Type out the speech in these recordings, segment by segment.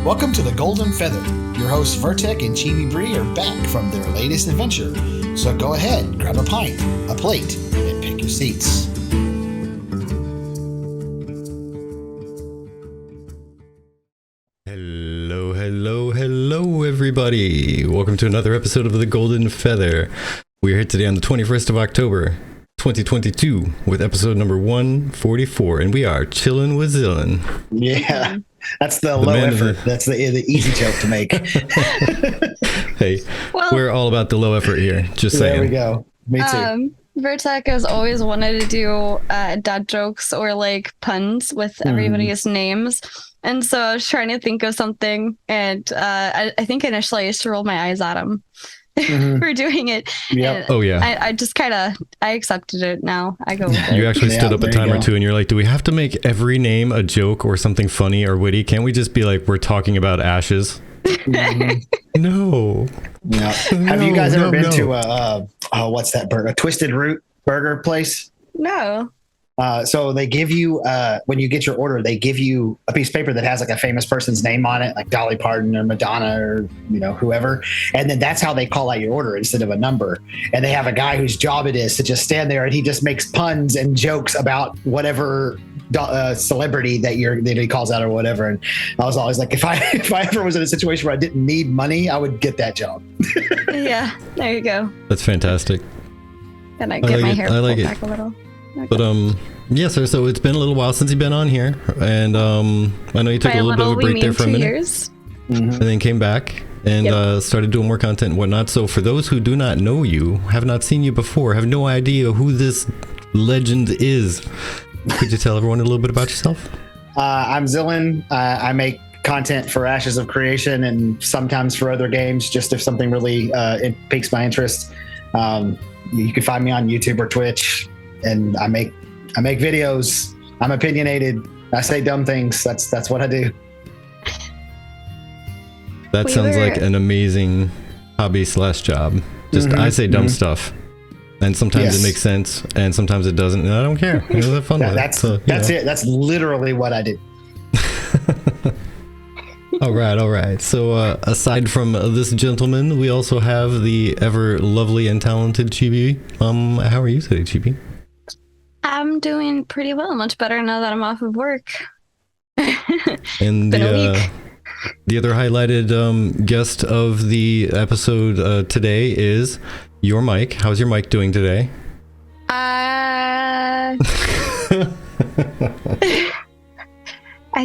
Welcome to the Golden Feather. Your hosts Vertek and Chibi Bree are back from their latest adventure. So go ahead, grab a pint, a plate, and pick your seats. Hello, everybody. Welcome to another episode of the Golden Feather. We're here today on the 21st of October, 2022, with episode number 144, and we are chilling with Zillin. Yeah, that's the low effort. That's the easy joke to make. Hey, well, we're all about the low effort here. Just saying. There we go. Me too. Vertek has always wanted to do dad jokes or like puns with everybody's names. And so I was trying to think of something, and I think initially I used to roll my eyes at him for doing it. Yep. Oh, yeah. I just kind of, I accepted it now. I go with it. You actually stood up a time or two and you're like, do we have to make every name a joke or something funny or witty? Can't we just be like, we're talking about ashes? No. Yeah. Have you guys ever been to what's that burger? A Twisted Root burger place? No. So they give you, when you get your order, they give you a piece of paper that has like a famous person's name on it, like Dolly Parton or Madonna or, whoever. And then that's how they call out your order instead of a number. And they have a guy whose job it is to just stand there and he just makes puns and jokes about whatever celebrity that he calls out or whatever. And I was always like, if I ever was in a situation where I didn't need money, I would get that job. Yeah, there you go. That's fantastic. And I get my hair pulled back a little. Okay. But yeah, sir. So it's been a little while since you've been on here, and I know you took a little bit of a break there for a minute, years. And then came back and started doing more content and whatnot. So for those who do not know you, have not seen you before, have no idea who this legend is, could you tell everyone a little bit about yourself? I'm Zillin. I make content for Ashes of Creation and sometimes for other games, just if something really it piques my interest. You can find me on YouTube or Twitch. And I make videos. I'm opinionated. I say dumb things. That's what I do. That sounds like an amazing hobby / job. Just I say dumb stuff, and sometimes it makes sense, and sometimes it doesn't, and I don't care. I have fun with it. So, that's it. That's literally what I do. All right. So aside from this gentleman, we also have the ever lovely and talented Chibi. How are you today, Chibi? I'm doing pretty well. Much better now that I'm off of work. And the other highlighted guest of the episode today is your mic. How's your mic doing today? I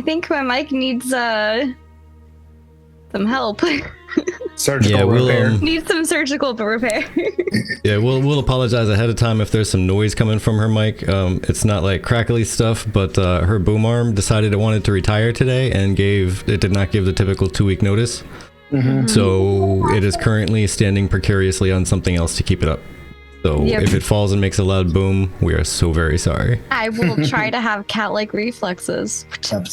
think my mic needs some help. Surgical repair. Needs some surgical repair. Yeah, we'll apologize ahead of time if there's some noise coming from her mic. It's not like crackly stuff, but her boom arm decided it wanted to retire today and did not give the typical 2-week notice. So it is currently standing precariously on something else to keep it up. So if it falls and makes a loud boom, we are so very sorry. I will try to have cat-like reflexes.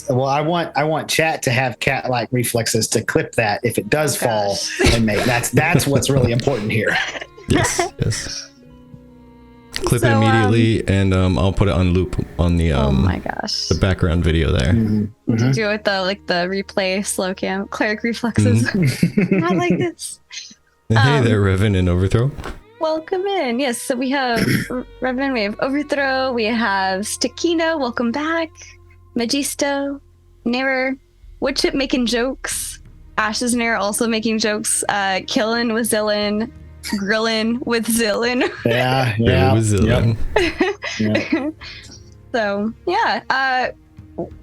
Well, I want chat to have cat-like reflexes to clip that if it does fall and make that's what's really important here. Yes. Clip it immediately, and I'll put it on loop on the oh my gosh, the background video there. To do it with the replay slow cam cleric reflexes. Not like this. Hey there, Revan and Overthrow. Welcome in. Yes, so we have Revenant, we have Overthrow, we have Stakino, welcome back. Magisto, Nair, Woodchip making jokes, Ashes Nair also making jokes, Killin with Zillin, Grillin with Zillin. Yeah. With Zillin. Yep. So,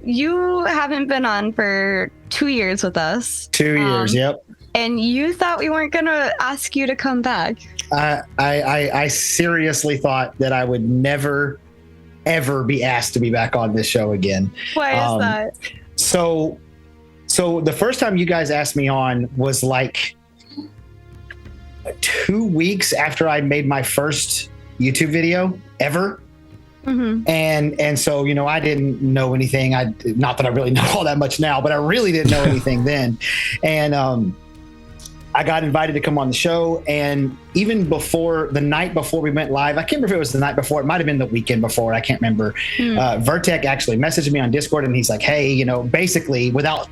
you haven't been on for 2 years with us. 2 years, yep. And you thought we weren't going to ask you to come back. I seriously thought that I would never, ever be asked to be back on this show again. Why is that? So the first time you guys asked me on was like 2 weeks after I made my first YouTube video ever. And so, I didn't know anything. Not that I really know all that much now, but I really didn't know anything then. And I got invited to come on the show, and even before the night before we went live, I can't remember if it was the night before, it might have been the weekend before, I can't remember. Vertek actually messaged me on Discord, and he's like, hey, basically without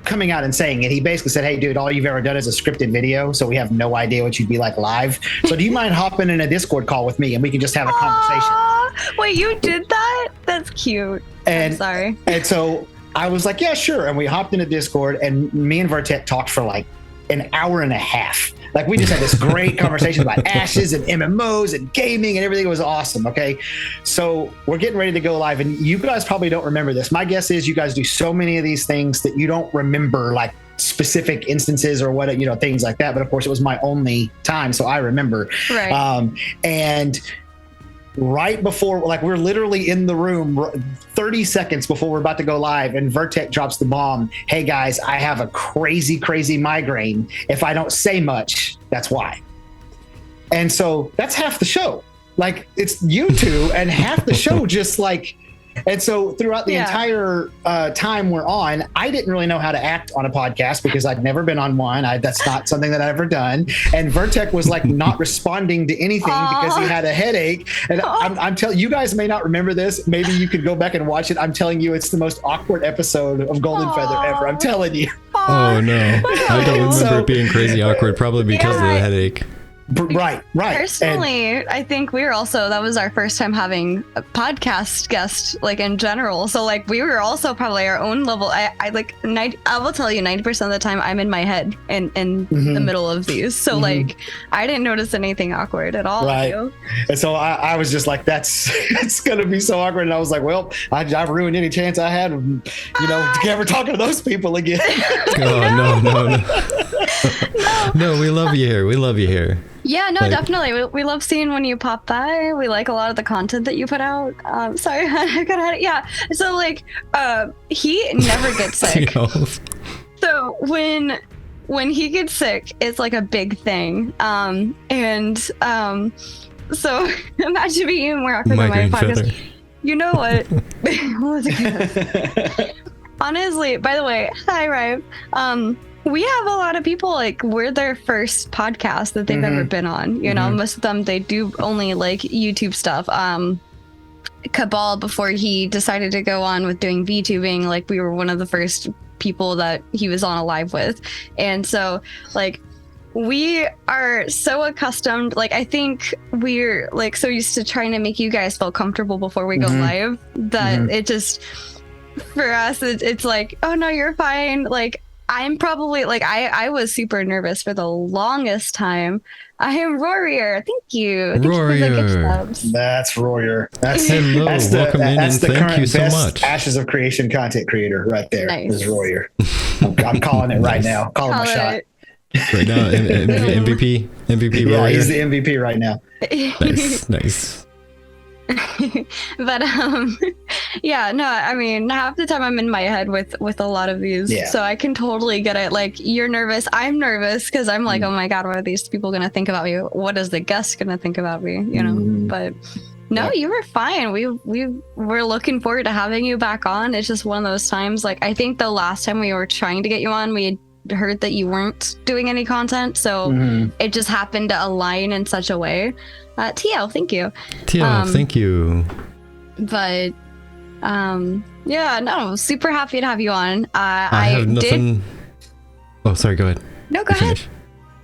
coming out and saying it. He basically said, hey, dude, all you've ever done is a scripted video, so we have no idea what you'd be like live. So do you mind hopping in a Discord call with me and we can just have a conversation? Wait, you did that? That's cute. And, I'm sorry. And so I was like, yeah, sure. And we hopped into Discord, and me and Vertek talked for like an hour and a half. Like, we just had this great conversation about ashes and MMOs and gaming and everything. It was awesome. Okay. So we're getting ready to go live, and you guys probably don't remember this. My guess is you guys do so many of these things that you don't remember like specific instances or what, things like that. But of course it was my only time, so I remember. Right. And right before, like, we're literally in the room 30 seconds before we're about to go live, and Vertek drops the bomb. Hey guys, I have a crazy migraine. If I don't say much, that's why. And so that's half the show. Like, it's you two and half the show just like. And so throughout the entire time we're on, I didn't really know how to act on a podcast because I'd never been on one. That's not something that I've ever done. And Vertek was like not responding to anything because he had a headache. And I'm telling you, guys may not remember this. Maybe you could go back and watch it. I'm telling you, it's the most awkward episode of Golden Feather ever. I'm telling you. Oh no, I don't remember it being crazy awkward. Probably because of the headache. Right. Personally, I think that was our first time having a podcast guest, like, in general. So like, we were also probably our own level. I will tell you, 90% of the time I'm in my head in the middle of these. So like, I didn't notice anything awkward at all. Right. And so I was just like, it's going to be so awkward. And I was like, well, I've ruined any chance I had, to ever talking to those people again. Oh, no. No, we love you here. Yeah, no, definitely. We love seeing when you pop by. We like a lot of the content that you put out. Sorry, I got yeah. So like, he never gets sick. So when he gets sick, it's like a big thing. So imagine being more awkward than my podcast. Feather. You know what? Honestly, by the way, hi, Rive. We have a lot of people, like, we're their first podcast that they've ever been on. Most of them, they do only like YouTube stuff. Cabal, before he decided to go on with doing VTubing, like, we were one of the first people that he was on a live with. And so, like, we are so accustomed, like, I think we're like so used to trying to make you guys feel comfortable before we go live that it just, for us, it's like, oh no, you're fine. Like, I'm probably like, I was super nervous for the longest time. I am Rorier. Thank you. Rorier. That's Rorier. That's welcome in, and thank you so much. Ashes of Creation content creator right there. Nice. Is Rorier. I'm calling it right now. Calling my shot. Right now, MVP Rorier. Yeah, he's the MVP right now. Nice. But yeah, no, I mean, half the time I'm in my head with a lot of these, so I can totally get it. Like, you're nervous, I'm nervous because I'm like, oh my god, what are these people gonna think about me? What is the guest gonna think about me? But no, you were fine. We're looking forward to having you back on. It's just one of those times, like, I think the last time we were trying to get you on, we had heard that you weren't doing any content, so it just happened to align in such a way. TL, thank you. TL, thank you. But yeah, no, super happy to have you on. I have nothing. Oh, sorry, go ahead. No, go ahead.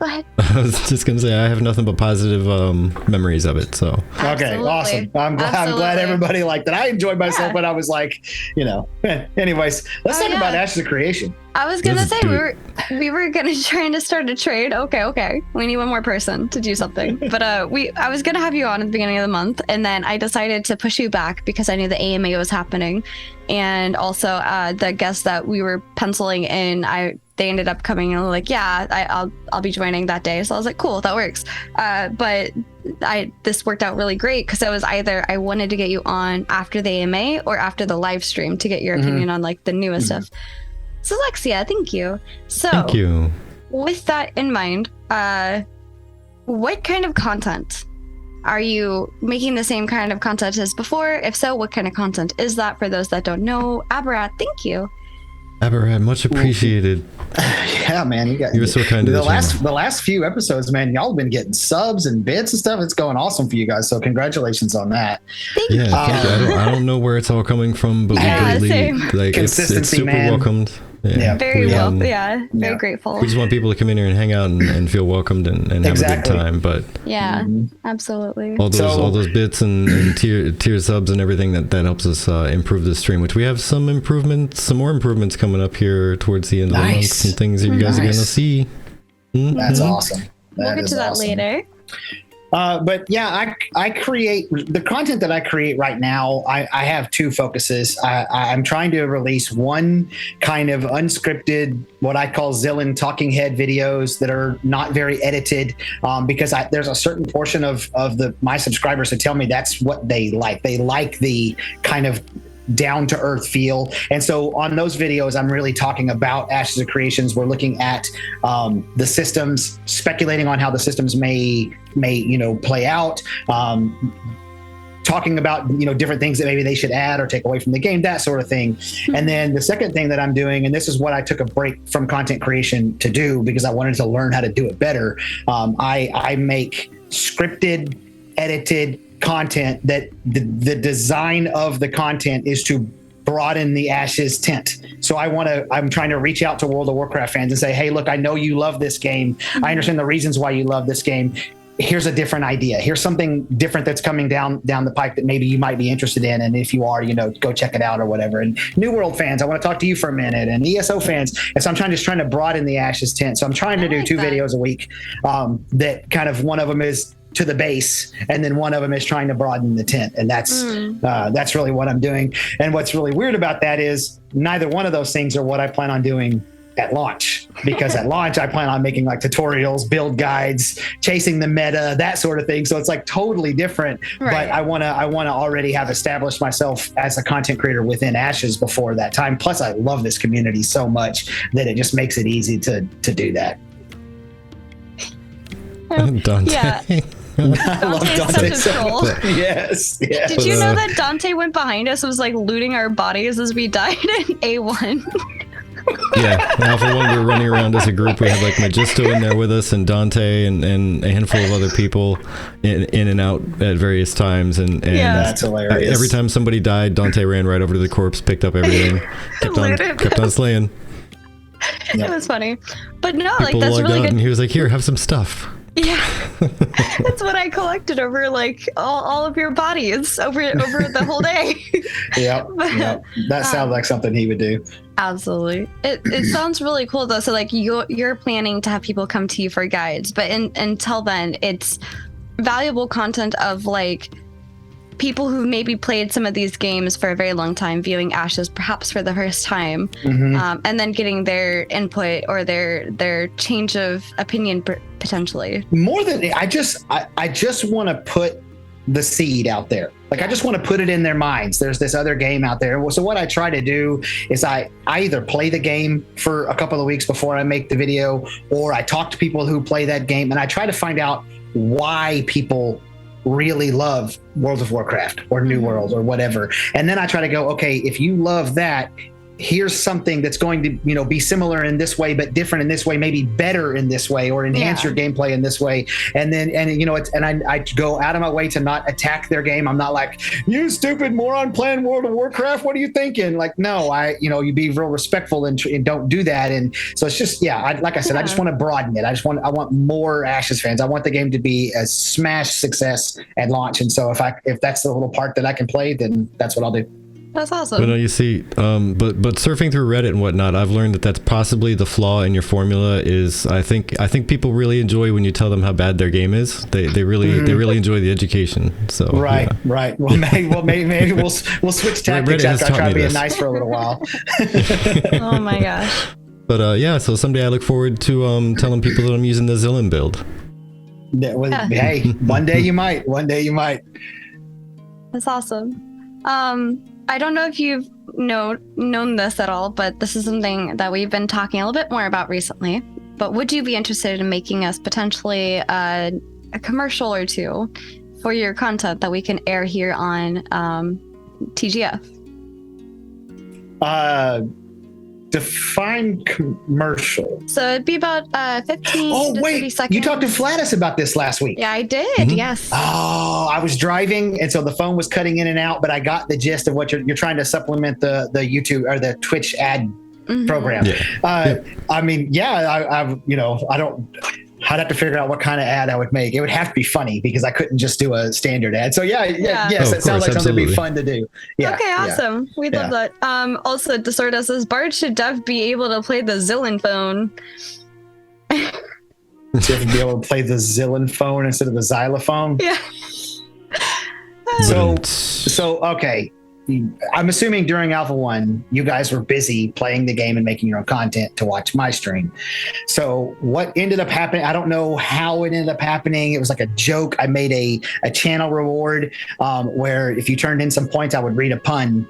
Go ahead. I was just gonna say I have nothing but positive memories of it. So okay, awesome. I'm glad everybody liked it. I enjoyed myself, but I was like, anyways, let's talk about Ashes of Creation. I was gonna say we were gonna try to start a trade. Okay. We need one more person to do something. But I was gonna have you on at the beginning of the month, and then I decided to push you back because I knew the AMA was happening, and also the guests that we were penciling in, they ended up coming and like, I'll be joining that day. So I was like, cool, that works. But this worked out really great because it was either I wanted to get you on after the AMA or after the live stream to get your opinion on like the newest stuff. So Lexia, thank you. So thank you. With that in mind, what kind of content? Are you making the same kind of content as before? If so, what kind of content is that for those that don't know? Abarat, thank you. Abarat, much appreciated. Yeah, man, you were so kind to the last few episodes, man. Y'all have been getting subs and bits and stuff. It's going awesome for you guys. So congratulations on that. Thank you. I don't know where it's all coming from, but we greatly like it's super man. welcomed. Yeah. Very very Yeah. grateful. We just want people to come in here and hang out and feel welcomed and have Exactly. a good time. But Yeah, absolutely. all those bits and tier subs and everything that helps us improve the stream, which we have some more improvements coming up here towards the end of the month. Some things that you guys are going to see. That's awesome. We'll get to that later. But yeah, I create the content that I create right now. I have two focuses. I'm trying to release one kind of unscripted, what I call Zillin talking head videos that are not very edited, because there's a certain portion of my subscribers who tell me that's what they like. They like the kind of down to earth feel. And so on those videos, I'm really talking about Ashes of Creations. We're looking at the systems, speculating on how the systems may play out, talking about different things that maybe they should add or take away from the game, that sort of thing. And then the second thing that I'm doing, and this is what I took a break from content creation to do because I wanted to learn how to do it better. I make scripted, edited content that the design of the content is to broaden the Ashes tent. So I'm trying to reach out to World of Warcraft fans and say, hey, look, I know you love this game. I understand the reasons why you love this game. Here's a different idea. Here's something different that's coming down the pike that maybe you might be interested in. And if you are, go check it out or whatever. And New World fans, I want to talk to you for a minute. And ESO fans. And so I'm trying to broaden the Ashes tent. So I'm trying to do two videos a week that kind of, one of them is to the base, and then one of them is trying to broaden the tent, and that's really what I'm doing. And what's really weird about that is neither one of those things are what I plan on doing at launch, because at launch I plan on making like tutorials, build guides, chasing the meta, that sort of thing. So it's like totally different. Right. But I want to already have established myself as a content creator within Ashes before that time. Plus, I love this community so much that it just makes it easy to do that. Dante. Yeah. I love Dante so much. Yes. Yeah. Did you know that Dante went behind us, was like looting our bodies as we died in A1? Yeah, Alpha 1, we were running around as a group. We had like Magisto in there with us, and Dante, and a handful of other people in and out at various times. And that's hilarious. Every time somebody died, Dante ran right over to the corpse, picked up everything, kept on slaying. It was funny. But no, people that's really good. And he was like, here, have some stuff. Yeah, that's what I collected over like all of your bodies over the whole day. Yep. That sounds like something he would do. Absolutely. It sounds really cool though. So like you're planning to have people come to you for guides, but until then, it's valuable content of like people who maybe played some of these games for a very long time, viewing Ashes perhaps for the first time, and then getting their input or their change of opinion potentially. More than I just want to put the seed out there. Like I just want to put it in their minds. There's this other game out there. So what I try to do is I either play the game for a couple of weeks before I make the video, or I talk to people who play that game, and I try to find out why people really love World of Warcraft or New World or whatever. And then I try to go, okay, if you love that, here's something that's going to, be similar in this way, but different in this way, maybe better in this way, or enhance your gameplay in this way. And then, I go out of my way to not attack their game. I'm not like, you stupid moron playing World of Warcraft. What are you thinking? Like, no, you be real respectful and don't do that. And so it's just, like I said, I just want to broaden it. I want more Ashes fans. I want the game to be a smash success at launch. And so if that's the little part that I can play, then that's what I'll do. That's awesome. But no, you see, but surfing through Reddit and whatnot, I've learned that that's possibly the flaw in your formula. Is I think people really enjoy when you tell them how bad their game is. They really enjoy the education. So right. Well, maybe we'll switch tactics after I try being nice for a little while. Oh my gosh. But so someday I look forward to telling people that I'm using the Zillin build. Hey, one day you might. That's awesome. I don't know if you've known this at all, but this is something that we've been talking a little bit more about recently. But would you be interested in making us potentially a commercial or two for your content that we can air here on TGF? Define commercial. So it'd be about 15 to 30 seconds. You talked to Flatus about this last week. Yeah, I did. Yes. Oh, I was driving, and so the phone was cutting in and out, but I got the gist of what you're trying to supplement the YouTube or the Twitch ad program. Yeah. I mean, I'd have to figure out what kind of ad I would make. It would have to be funny because I couldn't just do a standard ad. So yes, it sounds like something that'd be fun to do. Yeah. Okay, awesome. We'd love that. Also, Desorda says Bard should be able to play the Zillin phone. To be able to play the Zillin phone instead of the xylophone. Yeah. So okay. I'm assuming during Alpha 1, you guys were busy playing the game and making your own content to watch my stream. So what ended up happening, I don't know how it ended up happening. It was like a joke. I made a channel reward where if you turned in some points, I would read a pun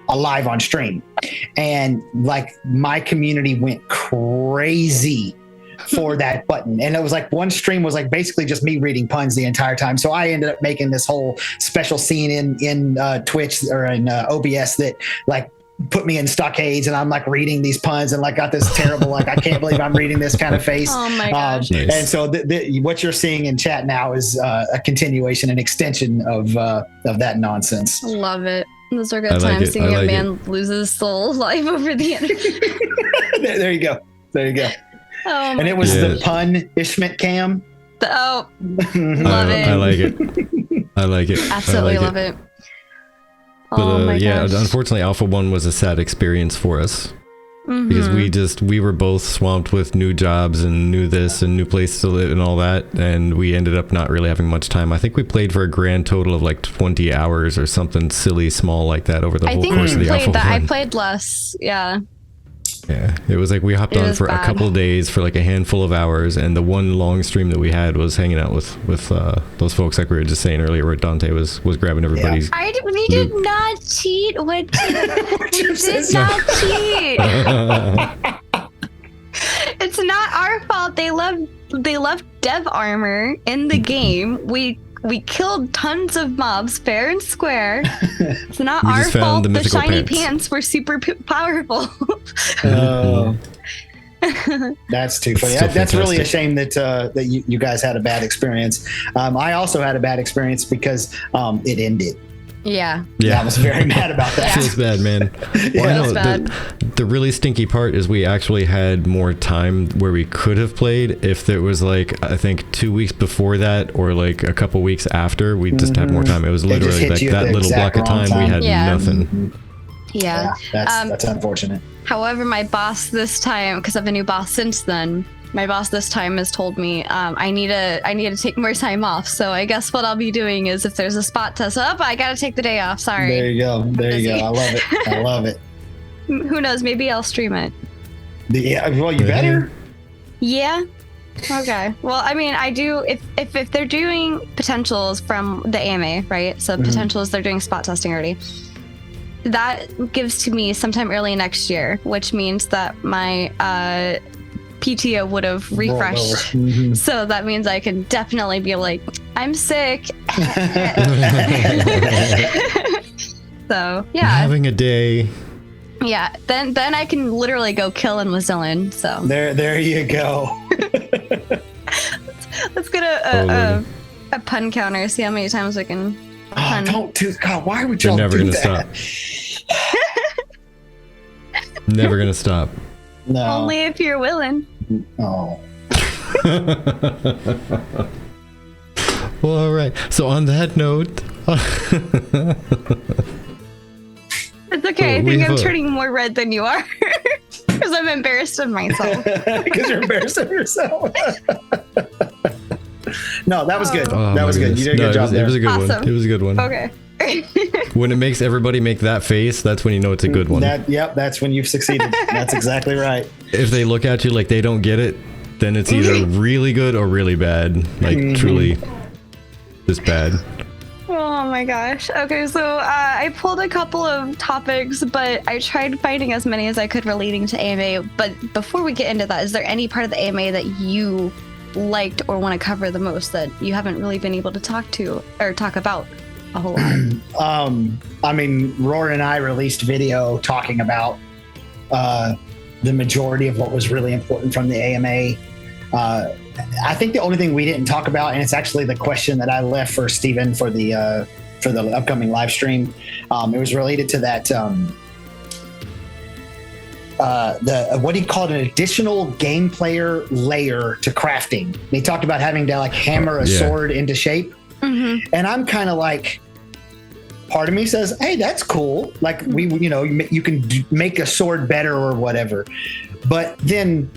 live on stream. And like my community went crazy for that button, and it was like one stream was like basically just me reading puns the entire time. So I ended up making this whole special scene in Twitch or in OBS that like put me in stockades, and I'm like reading these puns and like got this terrible like I can't believe I'm reading this kind of face. Oh my gosh! Nice. And so what you're seeing in chat now is a continuation, an extension of that nonsense. Love it. Those are good times seeing a man lose his soul live over the internet. There you go. There you go. Oh, and it was the pun Ishmit cam. Love it. I like it. I like it. Absolutely love it. But Oh my yeah, gosh. unfortunately, Alpha 1 was a sad experience for us. Because we were both swamped with new jobs and new this and new place to live and all that, and we ended up not really having much time. I think we played for a grand total of like 20 hours or something silly small like that over the whole course of the Alpha 1. I played less. Yeah. Yeah, it was like we hopped on for a couple days for like a handful of hours, and the one long stream that we had was hanging out with those folks like we were just saying earlier, where Dante was grabbing everybody's. We did not cheat. We did not cheat. It's not our fault. They left dev armor in the game. We killed tons of mobs fair and square. It's not our fault the shiny pants were super powerful. That's too funny. That's really a shame that you guys had a bad experience. I also had a bad experience because it ended. Yeah. I was very mad about that. Feels bad, man. Well, bad. The really stinky part is we actually had more time where we could have played if there was like, I think 2 weeks before that or like a couple weeks after, we just had more time. It was literally like that little block of time we had nothing. Yeah. That's unfortunate. However, my boss this time, because I have a new boss since then, my boss this time has told me I need to take more time off. So I guess what I'll be doing is if there's a spot test up, I gotta take the day off. Sorry. There you go. I love it. I love it. Who knows? Maybe I'll stream it. Yeah. Well, you better. Yeah. Okay. Well, I mean, I do. If they're doing potentials from the AMA, right? So potentials, they're doing spot testing already. That gives to me sometime early next year, which means that my PTO would have refreshed. So that means I can definitely be like, I'm sick. So yeah, having a day. Yeah, then I can literally go kill in Wazillin. So there you go. Let's get a pun counter. See how many times we can. Pun. Don't do God. Why would y'all never do gonna that? Stop. Never gonna stop. No. Only if you're willing. Oh. Well, all right. So on that note. It's okay. I think I'm turning more red than you are. Because I'm embarrassed of myself. Because you're embarrassed of yourself. No, that was good. Oh, that was good. You did a good job there. It was a good Awesome. one. It was a good one. Okay. When it makes everybody make that face, that's when you know it's a good one. That's when you've succeeded. That's exactly right. If they look at you like they don't get it, then it's either really good or really bad. Like truly just bad. Oh my gosh. Okay, so I pulled a couple of topics, but I tried finding as many as I could relating to AMA. But before we get into that, is there any part of the AMA that you liked or want to cover the most that you haven't really been able to talk about a whole lot? I mean, Roar and I released video talking about the majority of what was really important from the AMA. I think the only thing we didn't talk about, and it's actually the question that I left for Steven for the upcoming live stream, it was related to that the what he called an additional game player layer to crafting. And he talked about having to like hammer a sword into shape, and I'm kind of like, part of me says, hey, that's cool, like you can make a sword better or whatever, but then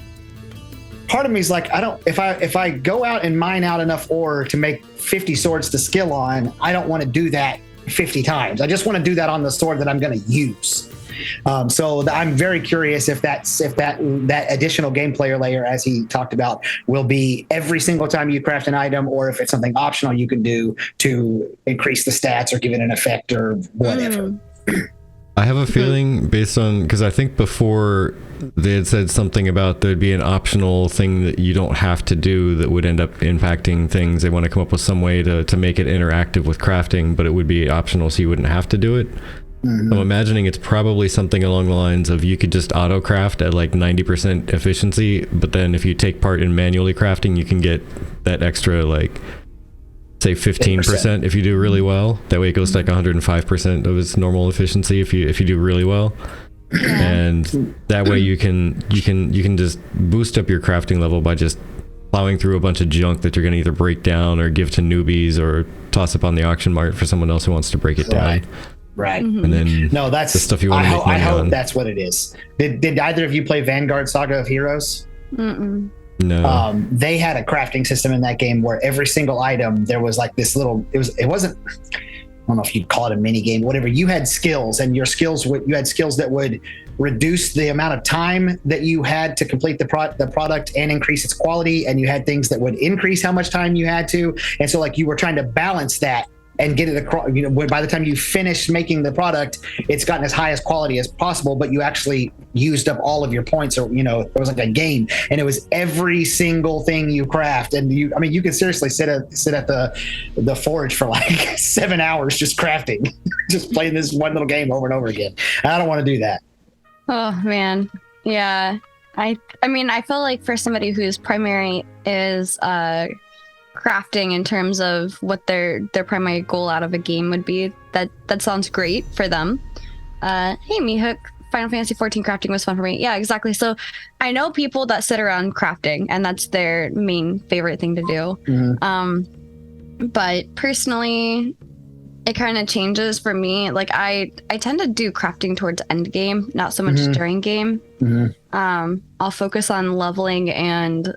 part of me is like, I don't, if I go out and mine out enough ore to make 50 swords to skill on, I don't want to do that 50 times. I just want to do that on the sword that I'm going to use. So I'm very curious if that additional game player layer, as he talked about, will be every single time you craft an item, or if it's something optional you can do to increase the stats or give it an effect or whatever. I have a feeling, based on, because I think before they had said something about there'd be an optional thing that you don't have to do that would end up impacting things. They want to come up with some way to make it interactive with crafting, but it would be optional so you wouldn't have to do it. I'm imagining it's probably something along the lines of you could just auto craft at like 90% efficiency, but then if you take part in manually crafting, you can get that extra, like, say 15% if you do really well. That way it goes to like 105% of its normal efficiency if you do really well. And that way you can just boost up your crafting level by just plowing through a bunch of junk that you're going to either break down or give to newbies or toss up on the auction market for someone else who wants to break it down. Right. And then that's the stuff you want to make money I hope on. that's what it is. Did either of you play Vanguard Saga of Heroes? No. They had a crafting system in that game where every single item, there was like this little, it wasn't, I don't know if you'd call it a mini game, whatever. You had skills, and you had skills that would reduce the amount of time that you had to complete the product and increase its quality. And you had things that would increase how much time you had to. And so like you were trying to balance that and get it across, by the time you finish making the product, it's gotten as high as quality as possible, but you actually used up all of your points, or, it was like a game, and it was every single thing you craft. And you could seriously sit at the forge for like 7 hours just crafting, just playing this one little game over and over again. And I don't want to do that. Oh man. Yeah. I feel like for somebody whose primary is, crafting in terms of what their primary goal out of a game would be, that sounds great for them. Hey Mihook, Final Fantasy 14 crafting was fun for me. Yeah, exactly. So I know people that sit around crafting and that's their main favorite thing to do. But personally, it kind of changes for me. Like I tend to do crafting towards end game, not so much during game. I'll focus on leveling and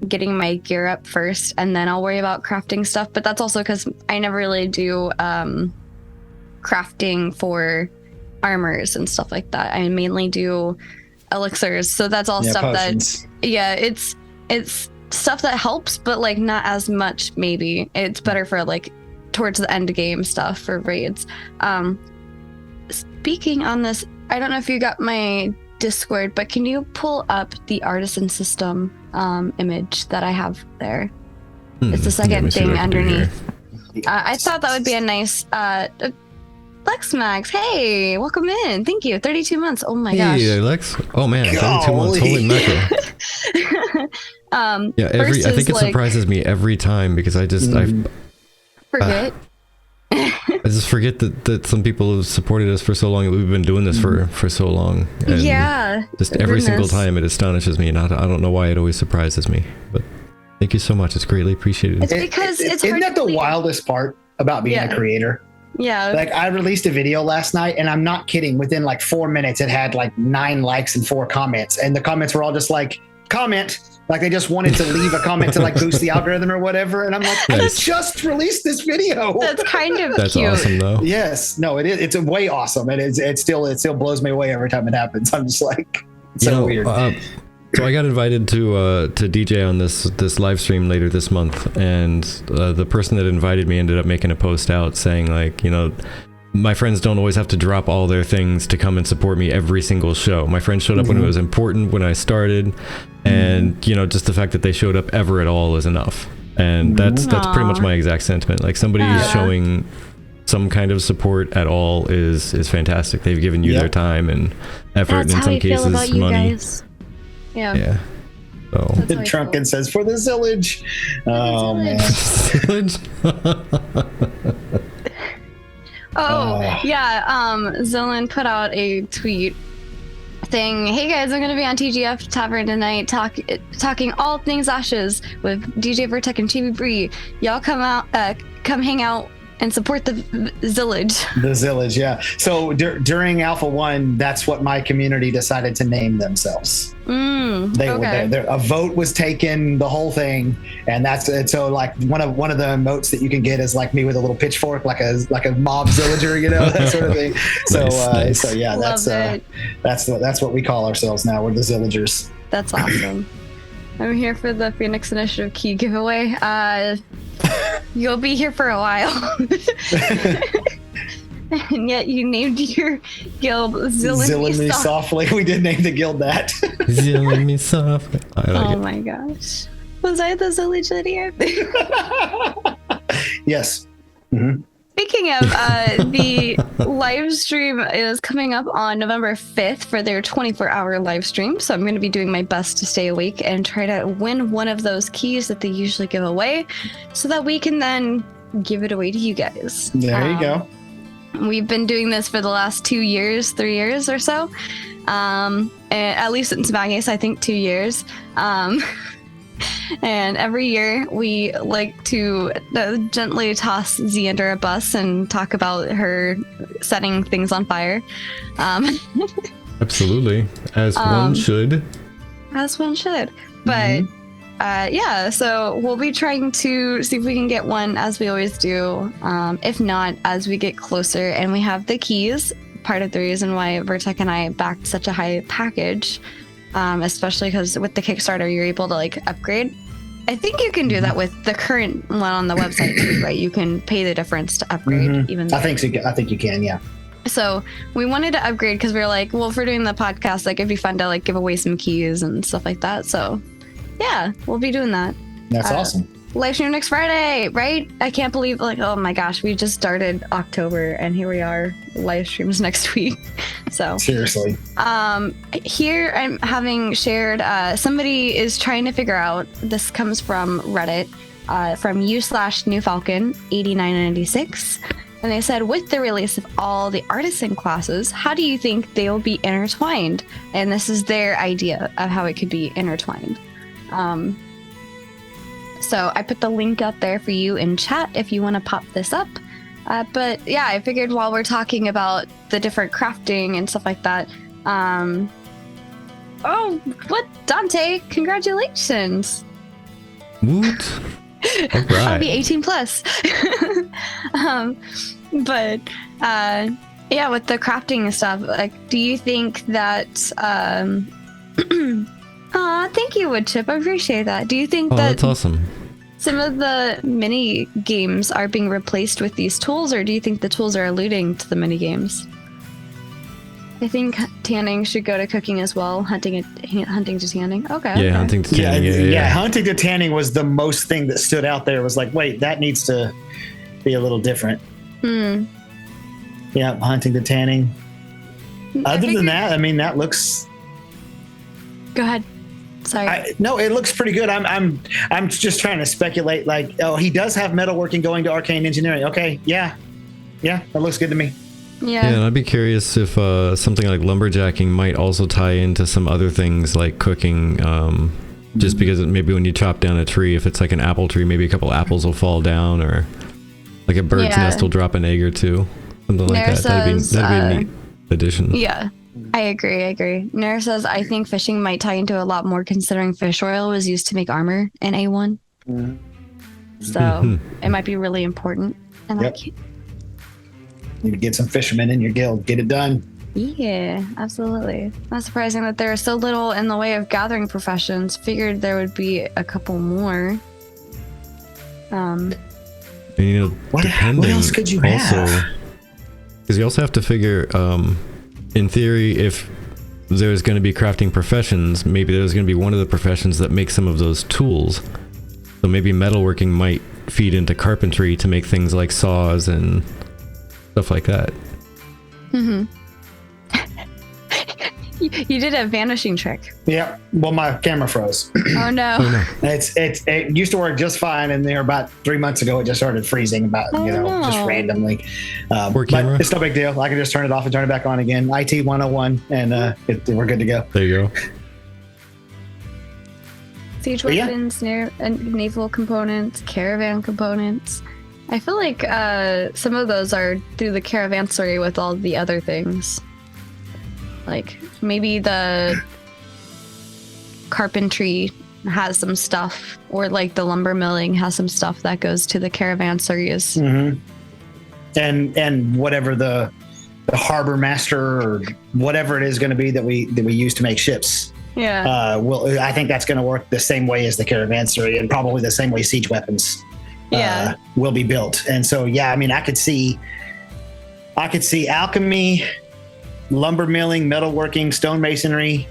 getting my gear up first, and then I'll worry about crafting stuff. But that's also because I never really do crafting for armors and stuff like that. I mainly do elixirs, so that's all stuff potions. It's stuff that helps, but like not as much. Maybe it's better for like towards the end game stuff for raids. Speaking on this, I don't know if you got my Discord, but can you pull up the artisan system image that I have there? It's the second thing underneath. I thought that would be a nice Lex Max. Hey, welcome in. Thank you. 32 months. Oh my gosh. Hey, Lex. Oh man, 32 months. Holy mackerel. Yeah, I think it surprises me every time because I forget. I just forget that some people have supported us for so long, that we've been doing this for so long. And just every single time it astonishes me, and I don't know why it always surprises me. But thank you so much. It's greatly appreciated. It's because it's isn't that the wildest part about being a creator? Yeah. Like I released a video last night, and I'm not kidding, within like 4 minutes it had like 9 likes and 4 comments, and the comments were all just like, comment. Like they just wanted to leave a comment to like boost the algorithm or whatever. And I'm like, I just released this video. That's kind of That's cute. awesome though. Yes. No, it is. It's a way awesome. And it still blows me away every time it happens. I'm just like, it's so weird. So I got invited to DJ on this live stream later this month. And the person that invited me ended up making a post out saying like, my friends don't always have to drop all their things to come and support me every single show. My friends showed up when it was important, when I started, and just the fact that they showed up ever at all is enough. And that's pretty much my exact sentiment. Like somebody showing some kind of support at all is fantastic. They've given you their time and effort, and in some cases money. Guys. Yeah. Yeah. So the Trunkin says for the zillage. Oh man. Zillion put out a tweet saying, "Hey guys, I'm gonna be on TGF Tavern tonight, talking all things Ashes with DJ Vertec and Chibi Bree. Y'all come out, come hang out and support the Zillage." The Zillage, yeah. So during Alpha 1, that's what my community decided to name themselves. A vote was taken, the whole thing, and so like one of the emotes that you can get is like me with a little pitchfork, like a mob Zillager, that sort of thing. So Nice. so yeah, that's what we call ourselves now. We're the Zillagers. That's awesome. I'm here for the Phoenix Initiative key giveaway. You'll be here for a while. And yet you named your guild Zillin' Me Softly. We did name the guild that. Zillin' Me Softly. Oh my gosh. Was I the Zillage idiot? Yes. Mm-hmm. Speaking of, the live stream is coming up on November 5th for their 24-hour live stream. So I'm going to be doing my best to stay awake and try to win one of those keys that they usually give away so that we can then give it away to you guys. There you go. We've been doing this for the last 3 years or so. And at least in Smaggis, I think 2 years. And every year we like to gently toss Z under a bus and talk about her setting things on fire. Absolutely. As one should. As one should. But yeah, so we'll be trying to see if we can get one as we always do. If not, as we get closer and we have the keys, part of the reason why Vertec and I backed such a high package, especially because with the Kickstarter, you're able to like upgrade. I think you can do that with the current one on the website too, right? You can pay the difference to upgrade. Even though. I think so. I think you can, yeah. So we wanted to upgrade because we were like, well, if we're doing the podcast, like it'd be fun to like give away some keys and stuff like that. So yeah, we'll be doing that. That's awesome. Live stream next Friday, right? I can't believe, like, oh my gosh, we just started October and here we are, live streams next week. So seriously. Here I'm having shared, somebody is trying to figure out, this comes from Reddit, from u/newfalcon8996. And they said, with the release of all the artisan classes, how do you think they will be intertwined? And this is their idea of how it could be intertwined. So I put the link up there for you in chat if you want to pop this up. But yeah, I figured while we're talking about the different crafting and stuff like that. Oh, what? Dante, congratulations. Woot. All right. I'll be 18 plus. But yeah, with the crafting and stuff, like, do you think that thank you, Woodchip. I appreciate that. Do you think that that's awesome. Some of the mini games are being replaced with these tools, or do you think the tools are alluding to the mini games? I think tanning should go to cooking as well. Hunting to tanning. Okay. Yeah, okay. hunting to tanning. Yeah. Hunting to tanning was the most thing that stood out there. It was like, wait, that needs to be a little different. Yeah, hunting to tanning. Other than that, I mean, that looks. Go ahead. Sorry. No, it looks pretty good. I'm just trying to speculate. Like, oh, he does have metalworking going to arcane engineering. Okay, yeah, that looks good to me. Yeah, and I'd be curious if something like lumberjacking might also tie into some other things like cooking. Just because maybe when you chop down a tree, if it's like an apple tree, maybe a couple apples will fall down, or like a bird's nest will drop an egg or two, something like that. That'd be a neat addition. Yeah. I agree. Nair says, I think fishing might tie into a lot more considering fish oil was used to make armor in A1. So it might be really important. And Need to get some fishermen in your guild. Get it done. Yeah, absolutely. Not surprising that there is so little in the way of gathering professions. Figured there would be a couple more. And, you know, what else could you have? Because you also have to figure... in theory, if there's going to be crafting professions, maybe there's going to be one of the professions that makes some of those tools. So maybe metalworking might feed into carpentry to make things like saws and stuff like that. You did a vanishing trick. Yeah. Well, my camera froze. Oh no. It used to work just fine, and there about 3 months ago, it just started freezing just randomly. Poor But camera. it's no big deal. I can just turn it off and turn it back on again. IT 101, and we're good to go. There you go. Siege But yeah. weapons, naval components, caravan components. I feel like some of those are through the caravansary with all the other things. Like maybe the carpentry has some stuff, or like the lumber milling has some stuff that goes to the caravansaries. Mm-hmm. And whatever the harbor master or whatever it is going to be that we use to make ships. Yeah. I think that's going to work the same way as the caravansary, and probably the same way siege weapons will be built. And so, yeah, I mean, I could see alchemy, lumber milling, metalworking, stonemasonry,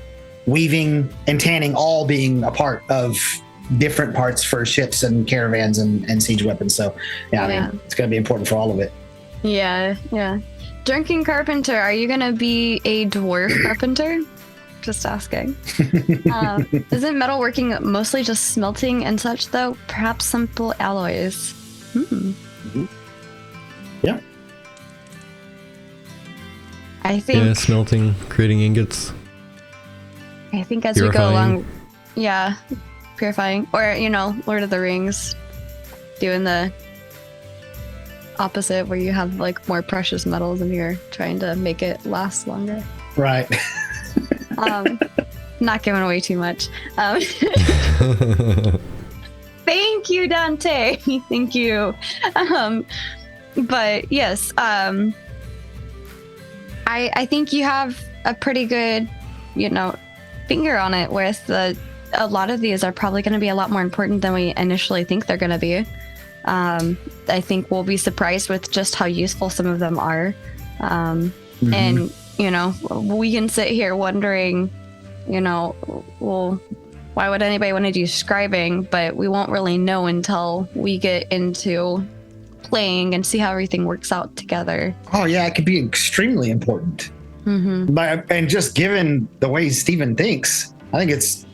weaving, and tanning all being a part of different parts for ships and caravans and siege weapons. So, I mean, it's going to be important for all of it. Yeah. Drinking carpenter, are you going to be a dwarf carpenter? Just asking. Isn't metalworking mostly just smelting and such, though? Perhaps simple alloys. Yeah. I think Smelting, creating ingots. I think as Purifying. we go along, purifying, or Lord of the Rings, doing the opposite where you have like more precious metals and you're trying to make it last longer. Right. Not giving away too much. Thank you, Dante. Thank you. But yes, I think you have a pretty good, finger on it with a lot of these are probably going to be a lot more important than we initially think they're going to be. I think we'll be surprised with just how useful some of them are. And, we can sit here wondering, well, why would anybody want to do scribing? But we won't really know until we get into playing and see how everything works out together. Oh, yeah, it could be extremely important. And just given the way Steven thinks, I think it's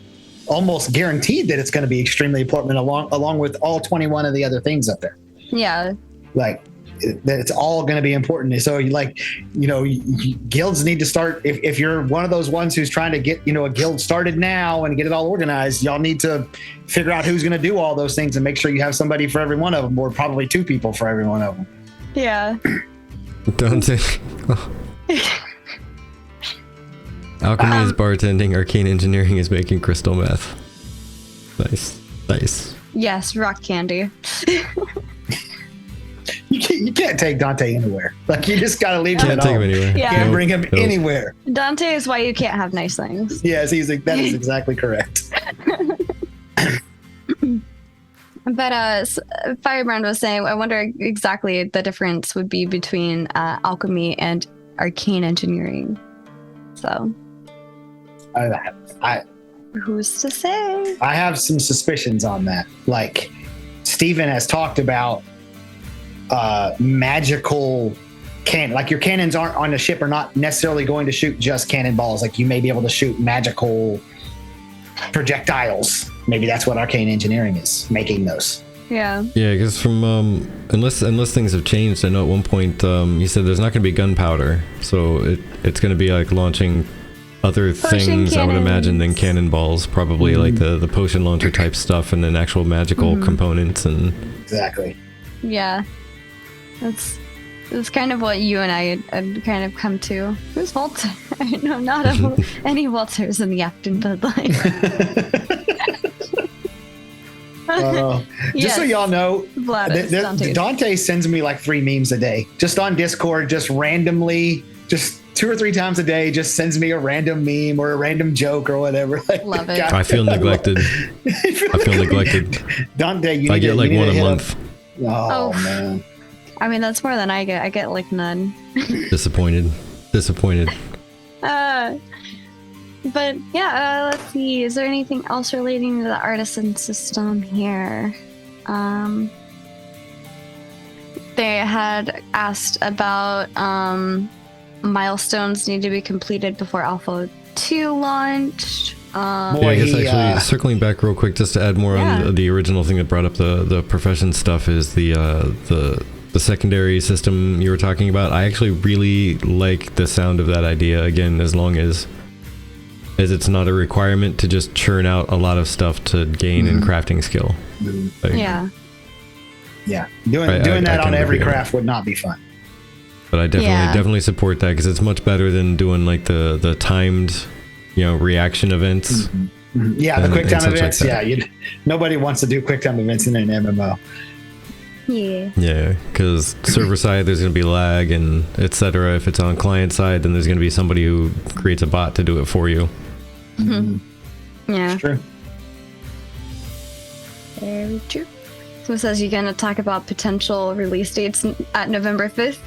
almost guaranteed that it's going to be extremely important along with all 21 of the other things up there. Yeah. Like, that it's all going to be important. So guilds need to start. If you're one of those ones who's trying to get, a guild started now and get it all organized, y'all need to figure out who's going to do all those things and make sure you have somebody for every one of them, or probably 2 people for every one of them. Yeah. Dante. Alchemy is bartending, arcane engineering is making crystal meth. Nice. Yes, rock candy. You can't take Dante anywhere. Like, you just got to leave him at Can't take him home. anywhere. Yeah. Can't bring him anywhere. Dante is why you can't have nice things. Yes, that is exactly correct. But Firebrand was saying, I wonder exactly the difference would be between alchemy and arcane engineering. So, who's to say? I have some suspicions on that. Like, Steven has talked about magical like your cannons aren't on the ship are not necessarily going to shoot just cannonballs. Like, you may be able to shoot magical projectiles. Maybe that's what arcane engineering is, making those. Yeah, because from unless things have changed, I know at one point he said there's not going to be gunpowder, so it's going to be like launching other things, cannons. I would imagine, than cannonballs, probably like the potion launcher type stuff, and then actual magical components and Exactly. Yeah. That's kind of what you and I had kind of come to. Who's Walter? I know not any Walters in the Acton bloodline. Just so y'all know, Dante. Dante sends me like 3 memes a day, just on Discord, just randomly, just 2 or 3 times a day, just sends me a random meme or a random joke or whatever. Love it. I feel neglected. I feel neglected. Dante, I get like one a month. Oh man. I mean, that's more than I get. I get like none. Disappointed. But yeah, let's see. Is there anything else relating to the artisan system here? They had asked about milestones need to be completed before Alpha 2 launched. Yeah, I guess actually circling back real quick just to add more on the original thing that brought up the profession stuff is the secondary system you were talking about. I actually really like the sound of that idea, again, as long as it's not a requirement to just churn out a lot of stuff to gain in crafting skill. Like, yeah. Doing that on every craft would not be fun. But I definitely support that, because it's much better than doing like the timed, reaction events. Yeah, the quick time events. Like nobody wants to do quick time events in an MMO. Yeah, because server side there's going to be lag and etc. If it's on client side, then there's going to be somebody who creates a bot to do it for you. Yeah. It's true. Very true. So it says you're going to talk about potential release dates at November 5th.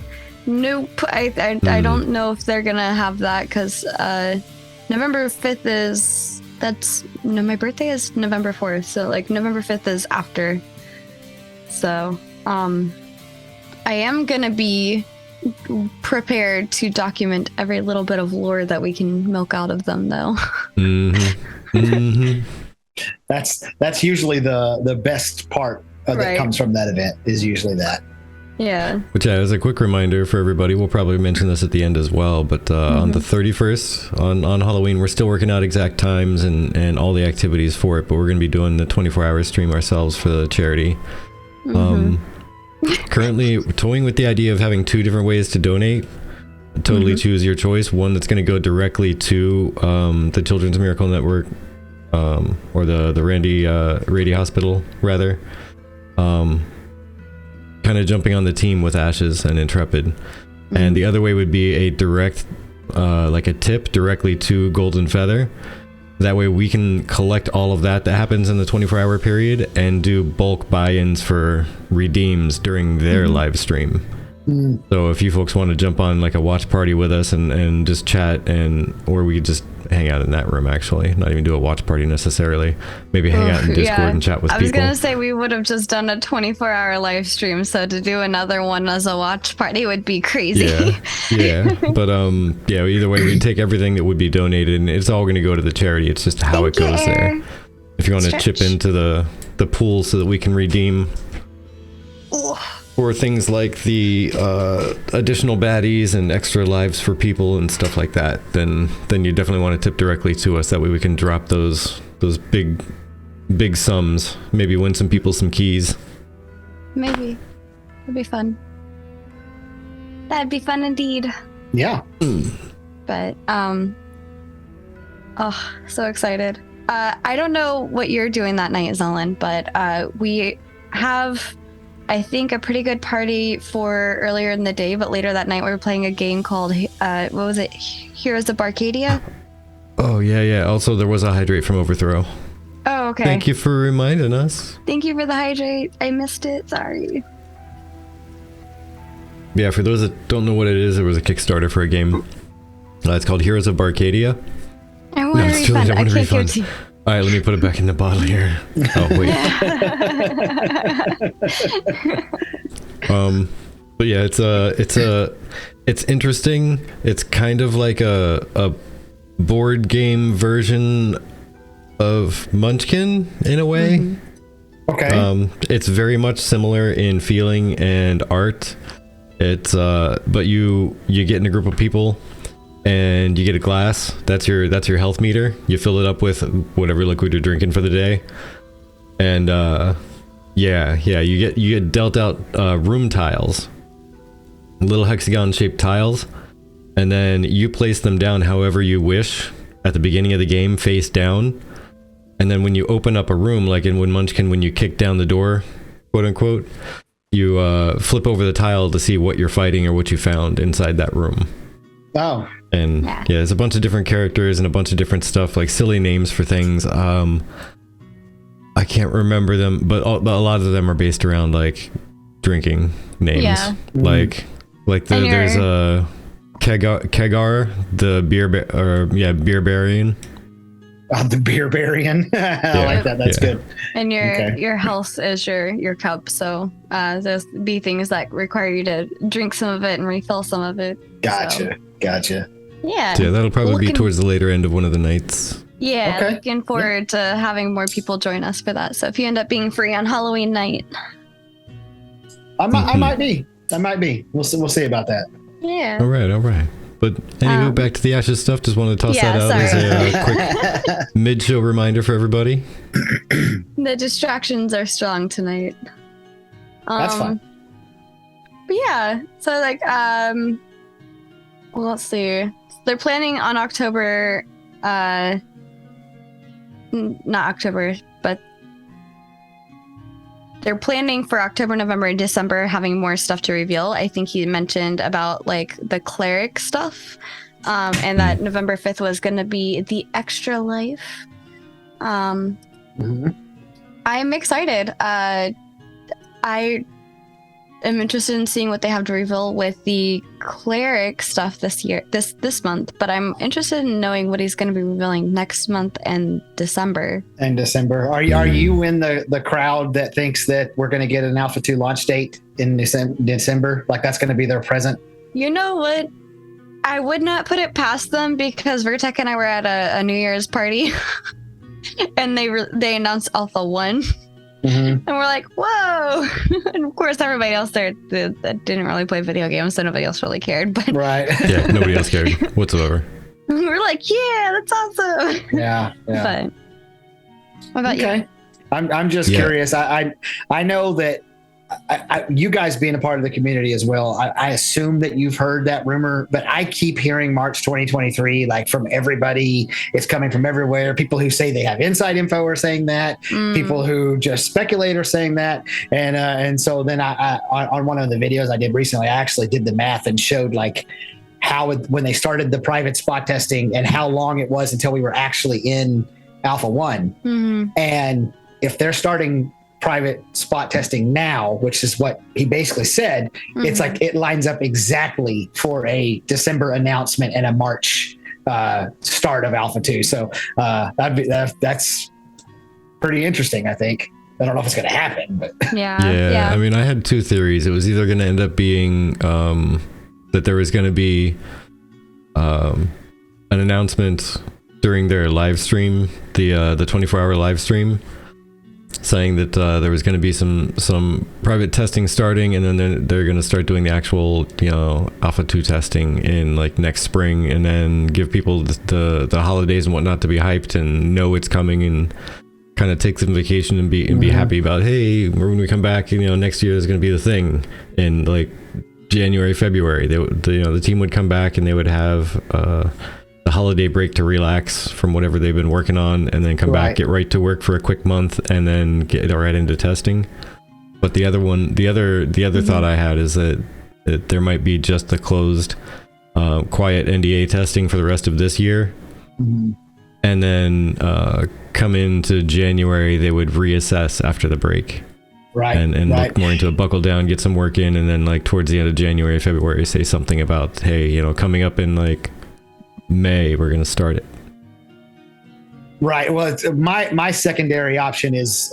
Nope. I don't know if they're going to have that, because November 5th my birthday is November 4th. So like November 5th is after. So I am going to be prepared to document every little bit of lore that we can milk out of them, though. That's usually the best part that comes from that event, is usually that. Yeah. Which, as a quick reminder for everybody, we'll probably mention this at the end as well, but on the 31st, on Halloween, we're still working out exact times and all the activities for it, but we're going to be doing the 24-hour stream ourselves for the charity. Currently toying with the idea of having 2 different ways to donate. Totally choose your choice. One that's going to go directly to the Children's Miracle Network, or the Rady Hospital, rather. Kind of jumping on the team with Ashes and Intrepid. And the other way would be a direct, like a tip directly to Golden Feather. That way we can collect all of that happens in the 24-hour period and do bulk buy-ins for redeems during their live stream. So if you folks want to jump on like a watch party with us and just chat, or we could just hang out in that room, actually, not even do a watch party necessarily, maybe hang out in Discord and chat with people. I was gonna say we would have just done a 24-hour live stream, so to do another one as a watch party would be crazy. But either way, we take everything that would be donated and it's all going to go to the charity. It's just how it goes there. If you want to chip into the pool so that we can redeem for things like the additional baddies and extra lives for people and stuff like that, then you definitely want to tip directly to us. That way we can drop those big sums. Maybe win some people some keys. Maybe. It'd be fun. That'd be fun indeed. Yeah. But so excited. I don't know what you're doing that night, Zelen, but we have, I think, a pretty good party for earlier in the day, but later that night we were playing a game called, what was it? Heroes of Arcadia? Oh, yeah. Also, there was a hydrate from Overthrow. Oh, okay. Thank you for reminding us. Thank you for the hydrate. I missed it. Sorry. Yeah, for those that don't know what it is, there was a Kickstarter for a game. It's called Heroes of Arcadia. I want to refund. I can't give it to you. All right, let me put it back in the bottle here. Oh, wait. But yeah, it's interesting. It's kind of like a board game version of Munchkin in a way. Okay. It's very much similar in feeling and art. It's but you get in a group of people and you get a glass. That's your health meter. You fill it up with whatever liquid you're drinking for the day. And you get dealt out room tiles. Little hexagon shaped tiles, and then you place them down however you wish at the beginning of the game, face down. And then when you open up a room, like in Munchkin, when you kick down the door, quote unquote, you flip over the tile to see what you're fighting or what you found inside that room. Oh. And there's a bunch of different characters and a bunch of different stuff, like silly names for things. I can't remember them, but a lot of them are based around like drinking names. Yeah. Like there's a Kegar, the beer barian. Oh, the beer barian. I like that. That's good. And your health is your cup. So there's be things that require you to drink some of it and refill some of it. Gotcha. Yeah. So yeah, that'll probably be Looking- towards the later end of one of the nights. Yeah, Okay. looking forward to having more people join us for that. So if you end up being free on Halloween night, I might be. We'll see about that. All yeah. right. But anywho, back to the Ashes stuff. Just wanted to toss that out as a quick mid-show reminder for everybody. The distractions are strong tonight. That's fine. But yeah, so like, well, let's see. They're planning on October, not October, but they're planning for October, November, and December having more stuff to reveal. I think he mentioned about like the cleric stuff, and that November 5th was going to be the extra life. I'm excited. I am interested in seeing what they have to reveal with the cleric stuff this month, but I'm interested in knowing what he's going to be revealing next month and December. Are you in the crowd that thinks that we're going to get an Alpha 2 launch date in December? Like that's going to be their present? You know what? I would not put it past them because Vertec and I were at a New Year's party and they announced Alpha 1. And we're like, whoa. And of course, everybody else there that didn't really play video games, so nobody else really cared. But Right. Yeah, nobody else cared whatsoever. we're like, yeah, that's awesome. Yeah. But what about you? I'm just curious. I know that you guys being a part of the community as well, I assume that you've heard that rumor, but I keep hearing March 2023, like from everybody. It's coming from everywhere. People who say they have inside info are saying that. People who just speculate are saying that. And so then I on one of the videos I did recently, I actually did the math and showed like how when they started the private spot testing and how long it was until we were actually in Alpha 1. And if they're starting private spot testing now, which is what he basically said, it's like it lines up exactly for a December announcement and a March start of Alpha 2. So that's pretty interesting, I think. I don't know if it's going to happen, but Yeah. I mean, I had two theories. It was either going to end up being that there was going to be an announcement during their live stream, the 24-hour live stream, saying that there was going to be some private testing starting, and then they're going to start doing the actual Alpha 2 testing in like next spring, and then give people the holidays and whatnot to be hyped and know it's coming and kind of take some vacation and be happy about, hey, when we come back, next year is going to be the thing in like January, February. The team would come back and they would have the holiday break to relax from whatever they've been working on, and then come back, get right to work for a quick month, and then get right into testing. But the other thought I had is that there might be just the closed, quiet NDA testing for the rest of this year, and then come into January they would reassess after the break. And look more into a buckle down, get some work in, and then like towards the end of January, February, say something about, hey, coming up in like May, we're going to start it. Right. Well, my secondary option is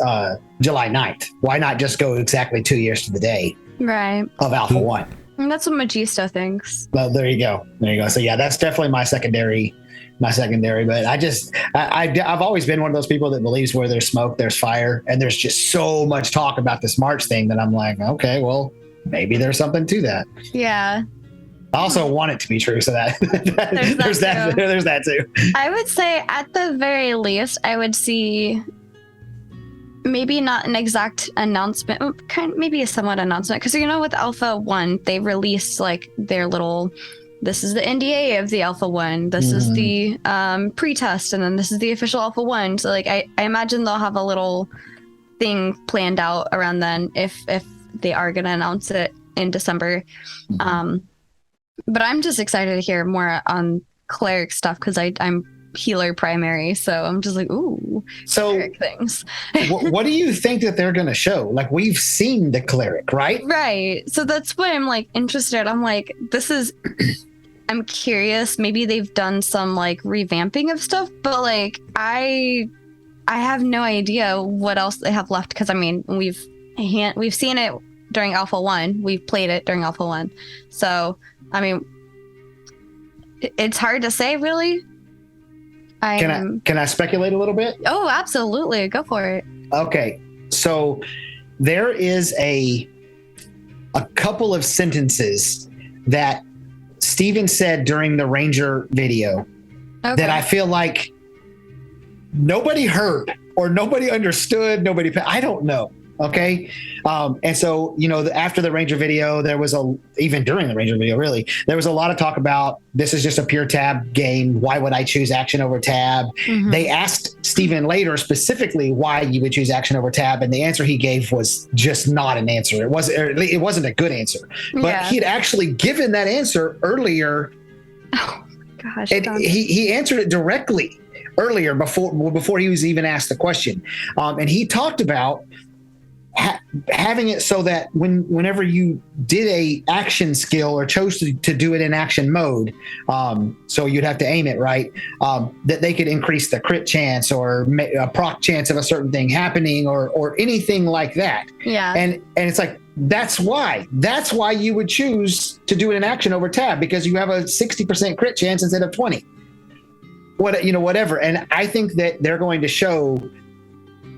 July 9th. Why not just go exactly 2 years to the day of Alpha 1? And that's what Magisto thinks. Well, there you go. So yeah, that's definitely my secondary. But I've always been one of those people that believes where there's smoke, there's fire. And there's just so much talk about this March thing that I'm like, okay, well, maybe there's something to that. Yeah. I also want it to be true, so that there's that too. I would say at the very least, I would see maybe not an exact announcement, maybe a somewhat announcement, because with Alpha 1, they released like their little, this is the NDA of the Alpha 1, this is the pre-test, and then this is the official Alpha 1. So like I imagine they'll have a little thing planned out around then if they are going to announce it in December. But I'm just excited to hear more on cleric stuff because I'm healer primary, so I'm just like, ooh, so cleric things. What do you think that they're going to show? Like, we've seen the cleric, right? Right. So that's why I'm like interested. I'm like, I'm curious. Maybe they've done some like revamping of stuff, but like I have no idea what else they have left because I mean we've seen it during Alpha 1. We've played it during Alpha 1, so. I mean, It's hard to say, really. Can I speculate a little bit? Oh, absolutely. Go for it. Okay. So there is a couple of sentences that Steven said during the Ranger video that I feel like nobody heard or nobody understood. I don't know. Okay. And so, after the Ranger video, even during the Ranger video, really, there was a lot of talk about this is just a pure tab game. Why would I choose action over tab? Mm-hmm. They asked Steven later specifically why you would choose action over tab. And the answer he gave was just not an answer. It wasn't a good answer, but he had actually given that answer earlier. Oh gosh. And he answered it directly earlier before he was even asked the question. And he talked about having it so that whenever you did a action skill or chose to do it in action mode, so you'd have to aim it right, that they could increase the crit chance or a proc chance of a certain thing happening or anything like that. Yeah. And it's like, that's why you would choose to do it in action over tab, because you have a 60% crit chance instead of 20. Whatever. And I think that they're going to show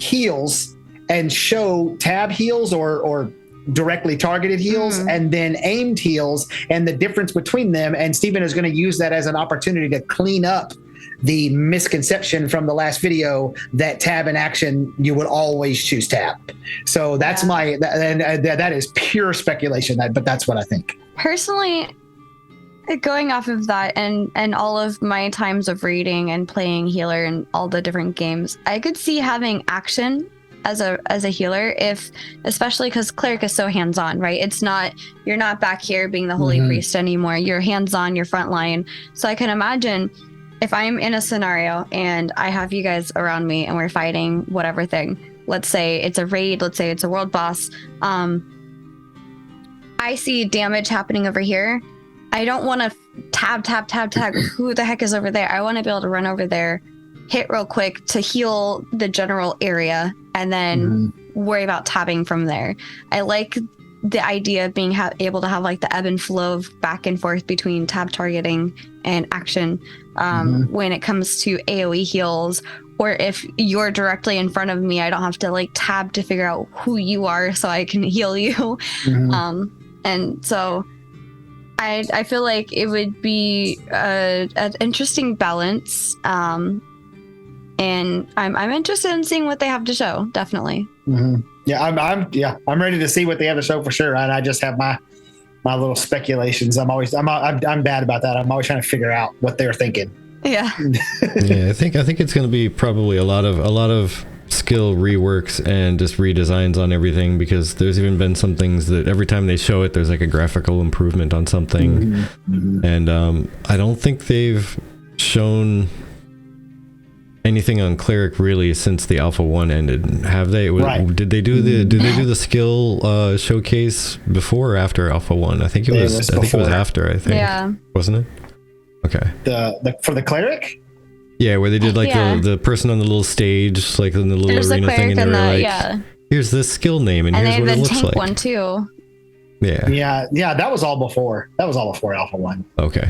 heals and show tab heals or directly targeted heals and then aimed heals and the difference between them. And Steven is going to use that as an opportunity to clean up the misconception from the last video that tab and action, you would always choose tab. So that's that is pure speculation, but that's what I think. Personally, going off of that and all of my times of reading and playing healer and all the different games, I could see having action as a healer, especially because cleric is so hands-on, right? You're not back here being the holy priest anymore. You're hands-on, you're frontline. So I can imagine if I'm in a scenario and I have you guys around me and we're fighting whatever thing, let's say it's a raid, let's say it's a world boss, I see damage happening over here. I don't want to tab who the heck is over there. I want to be able to run over there, hit real quick to heal the general area, and then worry about tabbing from there. I like the idea of being able to have like the ebb and flow of back and forth between tab targeting and action when it comes to AoE heals, or if you're directly in front of me, I don't have to like tab to figure out who you are so I can heal you. And so I feel like it would be an interesting balance. And I'm interested in seeing what they have to show. Definitely. Yeah, I'm ready to see what they have to show for sure. And I just have my little speculations. I'm bad about that. I'm always trying to figure out what they're thinking. Yeah. Yeah, I think it's going to be probably a lot of skill reworks and just redesigns on everything, because there's even been some things that every time they show it, there's like a graphical improvement on something. And I don't think they've shown anything on cleric really since the Alpha 1 ended, have they? Did they do the skill showcase before or after Alpha 1? I think it was after, I think. Yeah. Wasn't it? Okay. For the cleric? Yeah, where they did like the person on the little stage, like in the little arena thing, and they were like, here's this skill name and here's what it looks like. One too. Yeah, that was all before Alpha 1. Okay.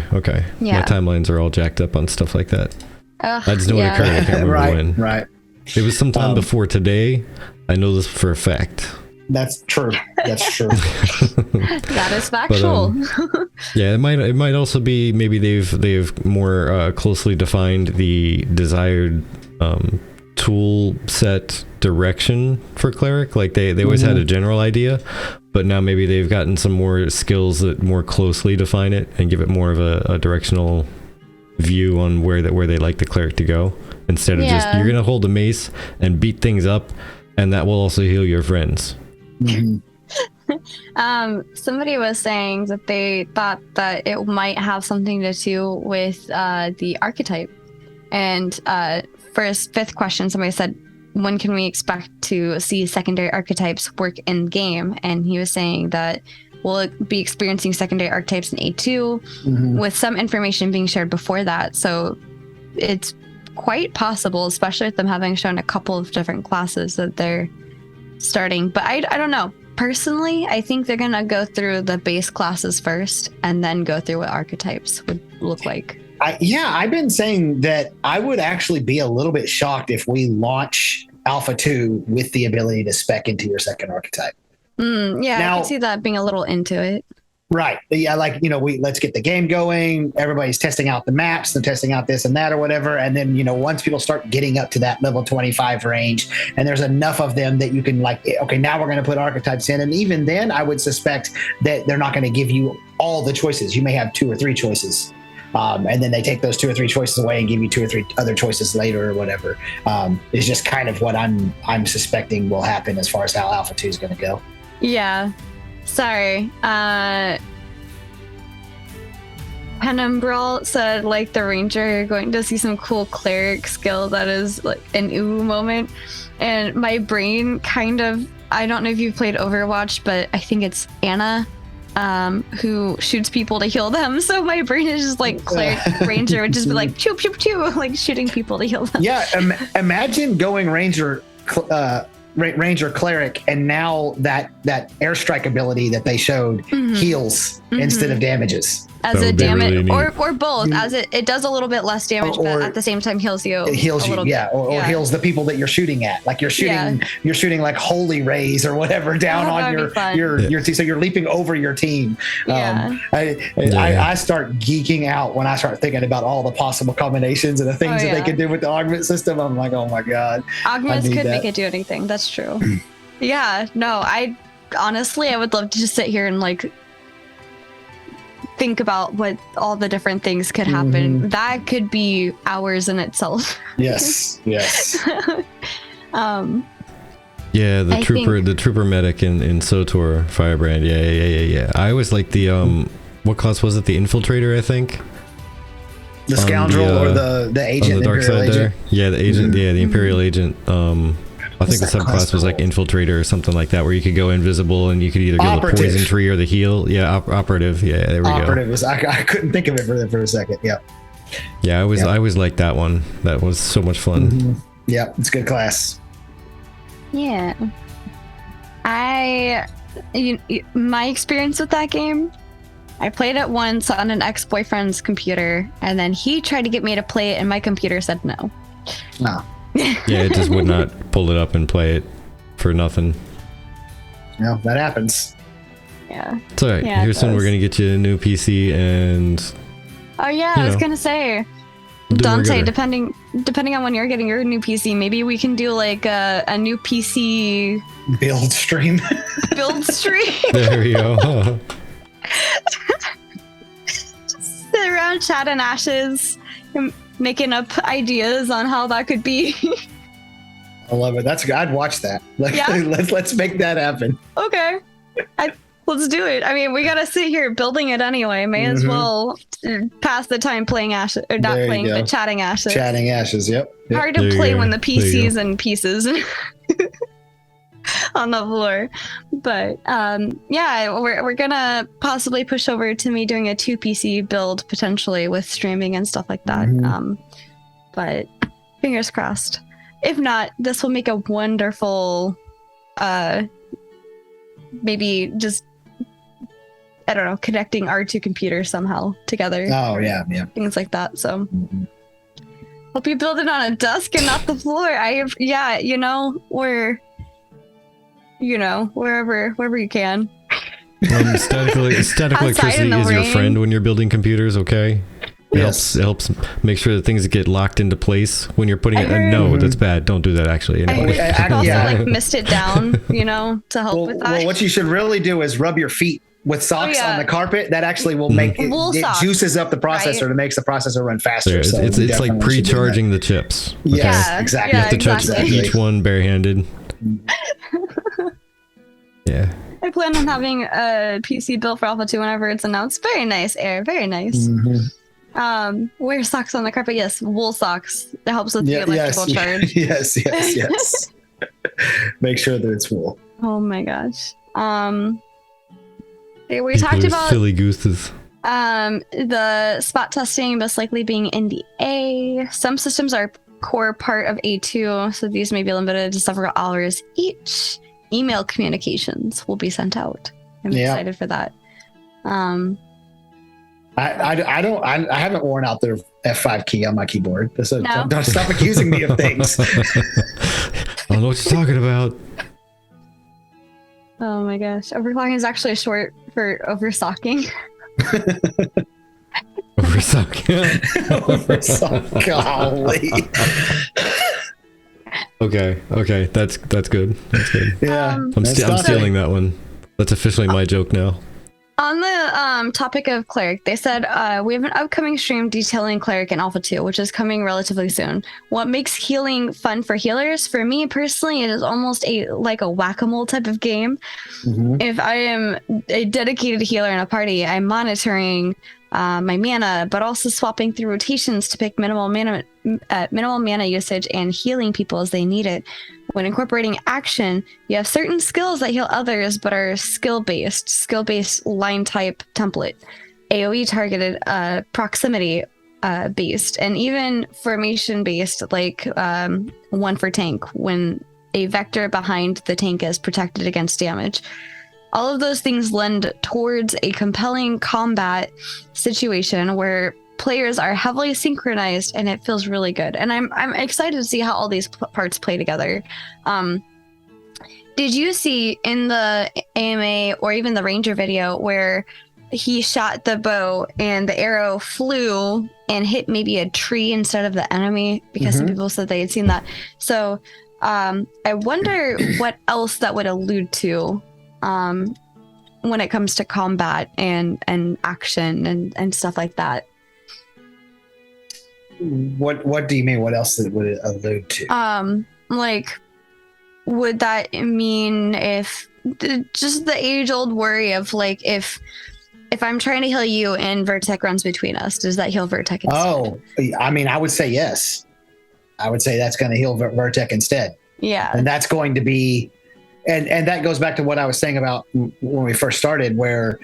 Yeah. My timelines are all jacked up on stuff like that. I just know it occurred. I can't remember when. Right. It was sometime before today. I know this for a fact. That's true. That is factual. But, yeah, it might also be maybe they've more closely defined the desired tool set direction for cleric. Like they always had a general idea, but now maybe they've gotten some more skills that more closely define it and give it more of a directional view on where they like the cleric to go, instead of just you're gonna hold a mace and beat things up, and that will also heal your friends. Somebody was saying that they thought that it might have something to do with the archetype. And for his fifth question, somebody said, when can we expect to see secondary archetypes work in game? And he was saying that we'll be experiencing secondary archetypes in A2 with some information being shared before that. So it's quite possible, especially with them having shown a couple of different classes that they're starting. But I don't know. personally, I think they're gonna go through the base classes first, and then go through what archetypes would look like. I've been saying that I would actually be a little bit shocked if we launch Alpha 2 with the ability to spec into your second archetype. Yeah, Now, I can see that being a little into it. Right. Yeah, like, let's get the game going. Everybody's testing out the maps, they're testing out this and that or whatever. And then, once people start getting up to that level 25 range, and there's enough of them that you can okay, now we're going to put archetypes in. And even then, I would suspect that they're not going to give you all the choices. You may have 2 or 3 choices. And then they take those 2 or 3 choices away and give you 2 or 3 other choices later or whatever. Is just kind of what I'm suspecting will happen as far as how Alpha 2 is going to go. Yeah. Sorry. Penumbral said, like the ranger, you're going to see some cool cleric skill that is like an ooh moment. And my brain kind of, I don't know if you've played Overwatch, but I think it's Anna who shoots people to heal them. So my brain is just like cleric ranger would just be like choo choo choo, like shooting people to heal them. Yeah, imagine going ranger cleric, and now that airstrike ability that they showed heals instead of damages. As a damage, really or both, as it does a little bit less damage, but at the same time heals you. It heals you, yeah, or heals the people that you're shooting at. Like you're shooting like holy rays or whatever down on your team. So you're leaping over your team. Yeah. I start geeking out when I start thinking about all the possible combinations and the things that they can do with the augment system. I'm like, oh my god, augments could make it do anything. That's true. Yeah, no, I would love to just sit here and like think about what all the different things could happen. That could be hours in itself. Yes. Yeah, the trooper medic in SOTOR Firebrand. Yeah. I always like the what class was it? The infiltrator, I think. The scoundrel or the agent, on the dark side there. Yeah, the agent. Yeah, the Imperial agent. I think the subclass was like infiltrator or something like that, where you could go invisible and you could either go the poison tree or the heal. Yeah, operative. Yeah, there we go. Operative was I couldn't think of it for a second. Yeah. Yeah, I always liked that one. That was so much fun. Yeah, it's a good class. Yeah. My experience with that game, I played it once on an ex-boyfriend's computer, and then he tried to get me to play it, and my computer said no. No. Yeah, it just would not pull it up and play it for nothing. No, that happens. Yeah. It's all right. Yeah, here's when we're going to get you a new PC and... Oh, yeah, I was going to say... Dante, depending on when you're getting your new PC, maybe we can do like a new PC... Build stream. There we go. Just sit around chatting ashes and making up ideas on how that could be. I love it. That's good. I'd watch that. Let's make that happen. Okay. Let's do it. I mean, we gotta sit here building it anyway. May as well pass the time playing ashes, or not playing, but chatting ashes. Chatting ashes. Yep. Hard to play when the PC's in pieces on the floor. But we're gonna possibly push over to me doing a 2 PC build potentially with streaming and stuff like that. But fingers crossed. If not, this will make a wonderful maybe just, I don't know, connecting our 2 computers somehow together. Oh, yeah. Things like that. So hope you build it on a desk and not the floor. Wherever you can. Static electricity is your friend when you're building computers, okay? It helps make sure that things get locked into place when you're putting it. No, that's bad. Don't do that, actually. Anyway. I also mist it down, to help with that. Well, what you should really do is rub your feet with socks on the carpet. That actually will make it juices up the processor and makes the processor run faster. So it's like pre-charging the chips. Okay? Yes, exactly. You have to touch each one barehanded. Yeah. I plan on having a PC built for Alpha 2 whenever it's announced. Very nice, Air. Very nice. Wear socks on the carpet. Yes, wool socks. It helps with the electrical charge. Yes. Make sure that it's wool. Oh my gosh. We talked about silly gooses. The spot testing most likely being in the A. Some systems are core part of A2, so these may be limited to several hours each. email communications will be sent out. I'm excited for that. I haven't worn out the F5 key on my keyboard. So No? don't stop accusing me of things. I don't know what you're talking about. Oh my gosh. Overclocking is actually short for overstocking. Overstock. Golly. Okay, that's good. That's good. Yeah. I'm stealing that one. That's officially my joke now. On the topic of Cleric, they said we have an upcoming stream detailing Cleric in Alpha 2, which is coming relatively soon. What makes healing fun for healers? For me personally, it is almost like a whack-a-mole type of game. Mm-hmm. If I am a dedicated healer in a party, I'm monitoring my mana, but also swapping through rotations to pick minimal mana usage and healing people as they need it. When incorporating action, you have certain skills that heal others, but are skill-based line type template, AoE targeted, proximity based, and even formation based, like one for tank, when a vector behind the tank is protected against damage. All of those things lend towards a compelling combat situation where players are heavily synchronized and it feels really good. And I'm excited to see how all these parts play together. Did you see in the AMA or even the Ranger video where he shot the bow and the arrow flew and hit maybe a tree instead of the enemy? Because some people said they had seen that. So I wonder what else that would allude to when it comes to combat and action and stuff like that. What do you mean? What else would it allude to? Like, would that mean if just the age-old worry of like if I'm trying to heal you and Vertec runs between us, does that heal Vertec instead? Oh, I mean, I would say yes. I would say that's going to heal Vertec instead. Yeah, and that's going to be, and that goes back to what I was saying about when we first started, where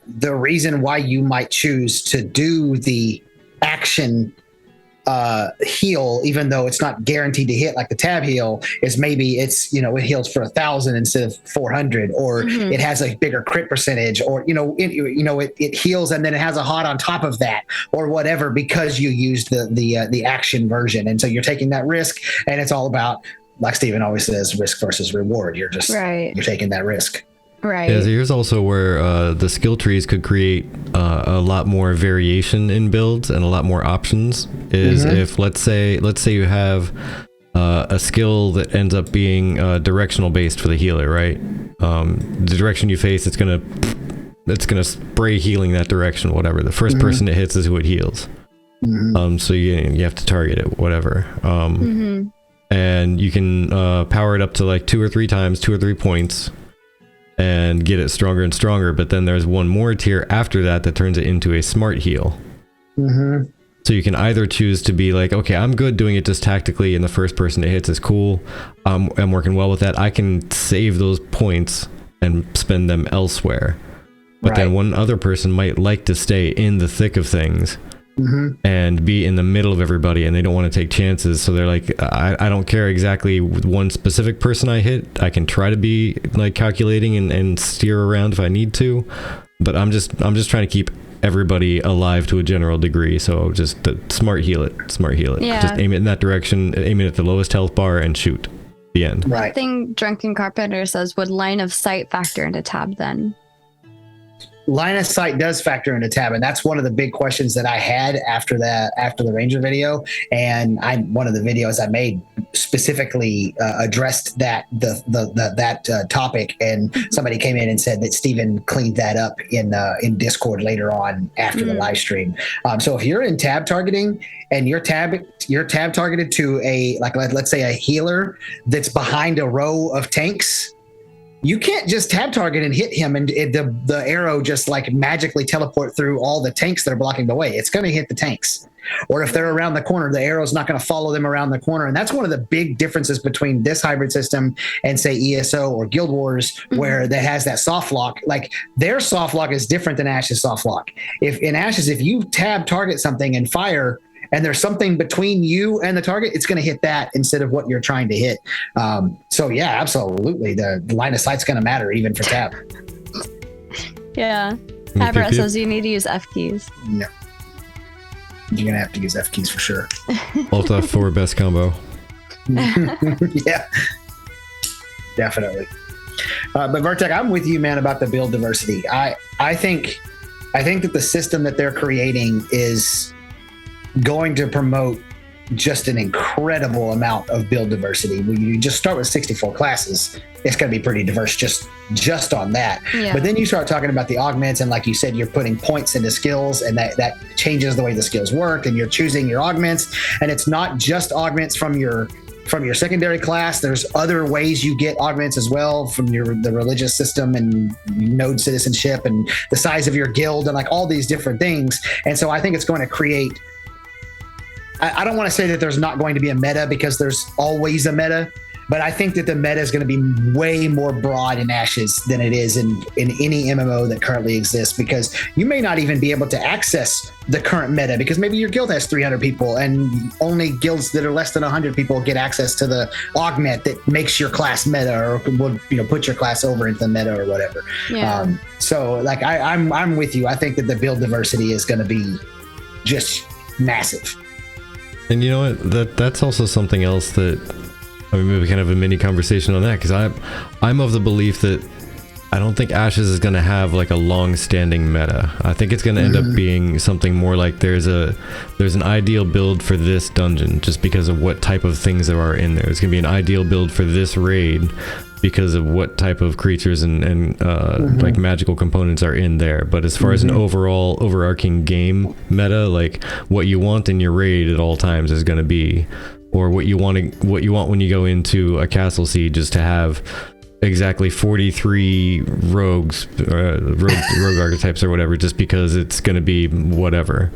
the reason why you might choose to do the action heal, even though it's not guaranteed to hit like the tab heal, is maybe it's, it heals for 1,000 instead of 400, or it has a bigger crit percentage, or it heals and then it has a hot on top of that, or whatever, because you used the action version. And so you're taking that risk, and it's all about, like Steven always says, risk versus reward. You're just you're taking that risk. Right. Yeah, so here's also where the skill trees could create a lot more variation in builds and a lot more options. Is if let's say you have a skill that ends up being directional based for the healer, right? The direction you face, it's gonna spray healing that direction, whatever. The first person it hits is who it heals. So you have to target it, whatever. And you can power it up to like 2 or 3 points. And get it stronger and stronger, but then there's one more tier after that turns it into a smart heal. So you can either choose to be like, okay, I'm good doing it just tactically, and the first person it hits is cool. I'm working well with that. I can save those points and spend them elsewhere. But then one other person might like to stay in the thick of things and be in the middle of everybody, and they don't want to take chances. So they're like, I don't care exactly one specific person I hit. I can try to be like calculating and steer around if I need to, but I'm just trying to keep everybody alive to a general degree. So just smart heal it. Yeah. Just aim it in that direction, aim it at the lowest health bar, and shoot. The end. I think Drunken Carpenter says, would line of sight factor into tab then? Line of sight does factor into tab, and that's one of the big questions that I had after the Ranger video. And one of the videos I made specifically addressed that topic, and somebody came in and said that Steven cleaned that up in Discord later on after the live stream. So if you're in tab targeting and you're tab targeted to let's say a healer that's behind a row of tanks, you can't just tab target and hit him and the arrow just like magically teleport through all the tanks that are blocking the way. It's going to hit the tanks. Or if they're around the corner, the arrow's not going to follow them around the corner. And that's one of the big differences between this hybrid system and say ESO or Guild Wars, where that has that soft lock. Like their soft lock is different than Ash's soft lock. If in Ash's, if you tab target something and fire, and there's something between you and the target, it's going to hit that instead of what you're trying to hit. So yeah, absolutely. The line of sight's going to matter even for Tab. Yeah. Tabra says you need to use F keys. No. You're going to have to use F keys for sure. Alt F4 best combo. Yeah, definitely. But Vertec, I'm with you, man, about the build diversity. I think that the system that they're creating is going to promote just an incredible amount of build diversity. When you just start with 64 classes, it's going to be pretty diverse just on that. Yeah. But then you start talking about the augments, and like you said, you're putting points into skills, and that changes the way the skills work, and you're choosing your augments, and it's not just augments from your secondary class. There's other ways you get augments as well from the religious system and node citizenship and the size of your guild and like all these different things. And so I think it's going to create, I don't want to say that there's not going to be a meta, because there's always a meta, but I think that the meta is going to be way more broad in Ashes than it is in any MMO that currently exists, because you may not even be able to access the current meta, because maybe your guild has 300 people and only guilds that are less than 100 people get access to the augment that makes your class meta, or will put your class over into the meta or whatever. Yeah. So like I'm with you. I think that the build diversity is going to be just massive. And you know what? That's also something else that, I mean, maybe kind of a mini conversation on that, because I'm of the belief that I don't think Ashes is going to have like a long-standing meta. I think it's going to end up being something more like there's an ideal build for this dungeon just because of what type of things there are in there. It's going to be an ideal build for this raid because of what type of creatures and like magical components are in there. But as far as an overall overarching game meta, like what you want in your raid at all times is going to be, or what you want when you go into a castle siege, is to have exactly 43 rogues, rogue archetypes or whatever, just because it's going to be whatever.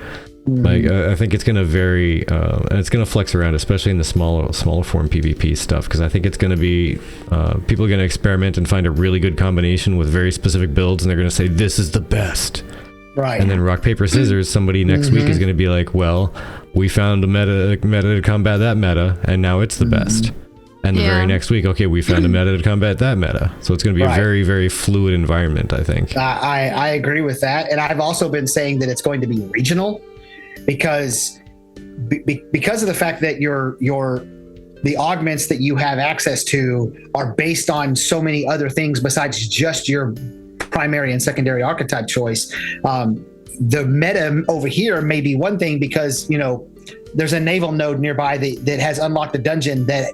Like I think it's going to vary, and it's going to flex around, especially in the smaller form PvP stuff, because I think it's going to be people are going to experiment and find a really good combination with very specific builds, and they're going to say this is the best. Right. And then rock paper scissors, somebody next week is going to be like, well, we found a meta to combat that meta, and now it's the best. And the very next week, okay, we found a meta to combat that meta. So it's going to be a very, very fluid environment, I think. I agree with that. And I've also been saying that it's going to be regional, because of the fact that the augments that you have access to are based on so many other things besides just your primary and secondary archetype choice. The meta over here may be one thing, because there's a naval node nearby that has unlocked a dungeon that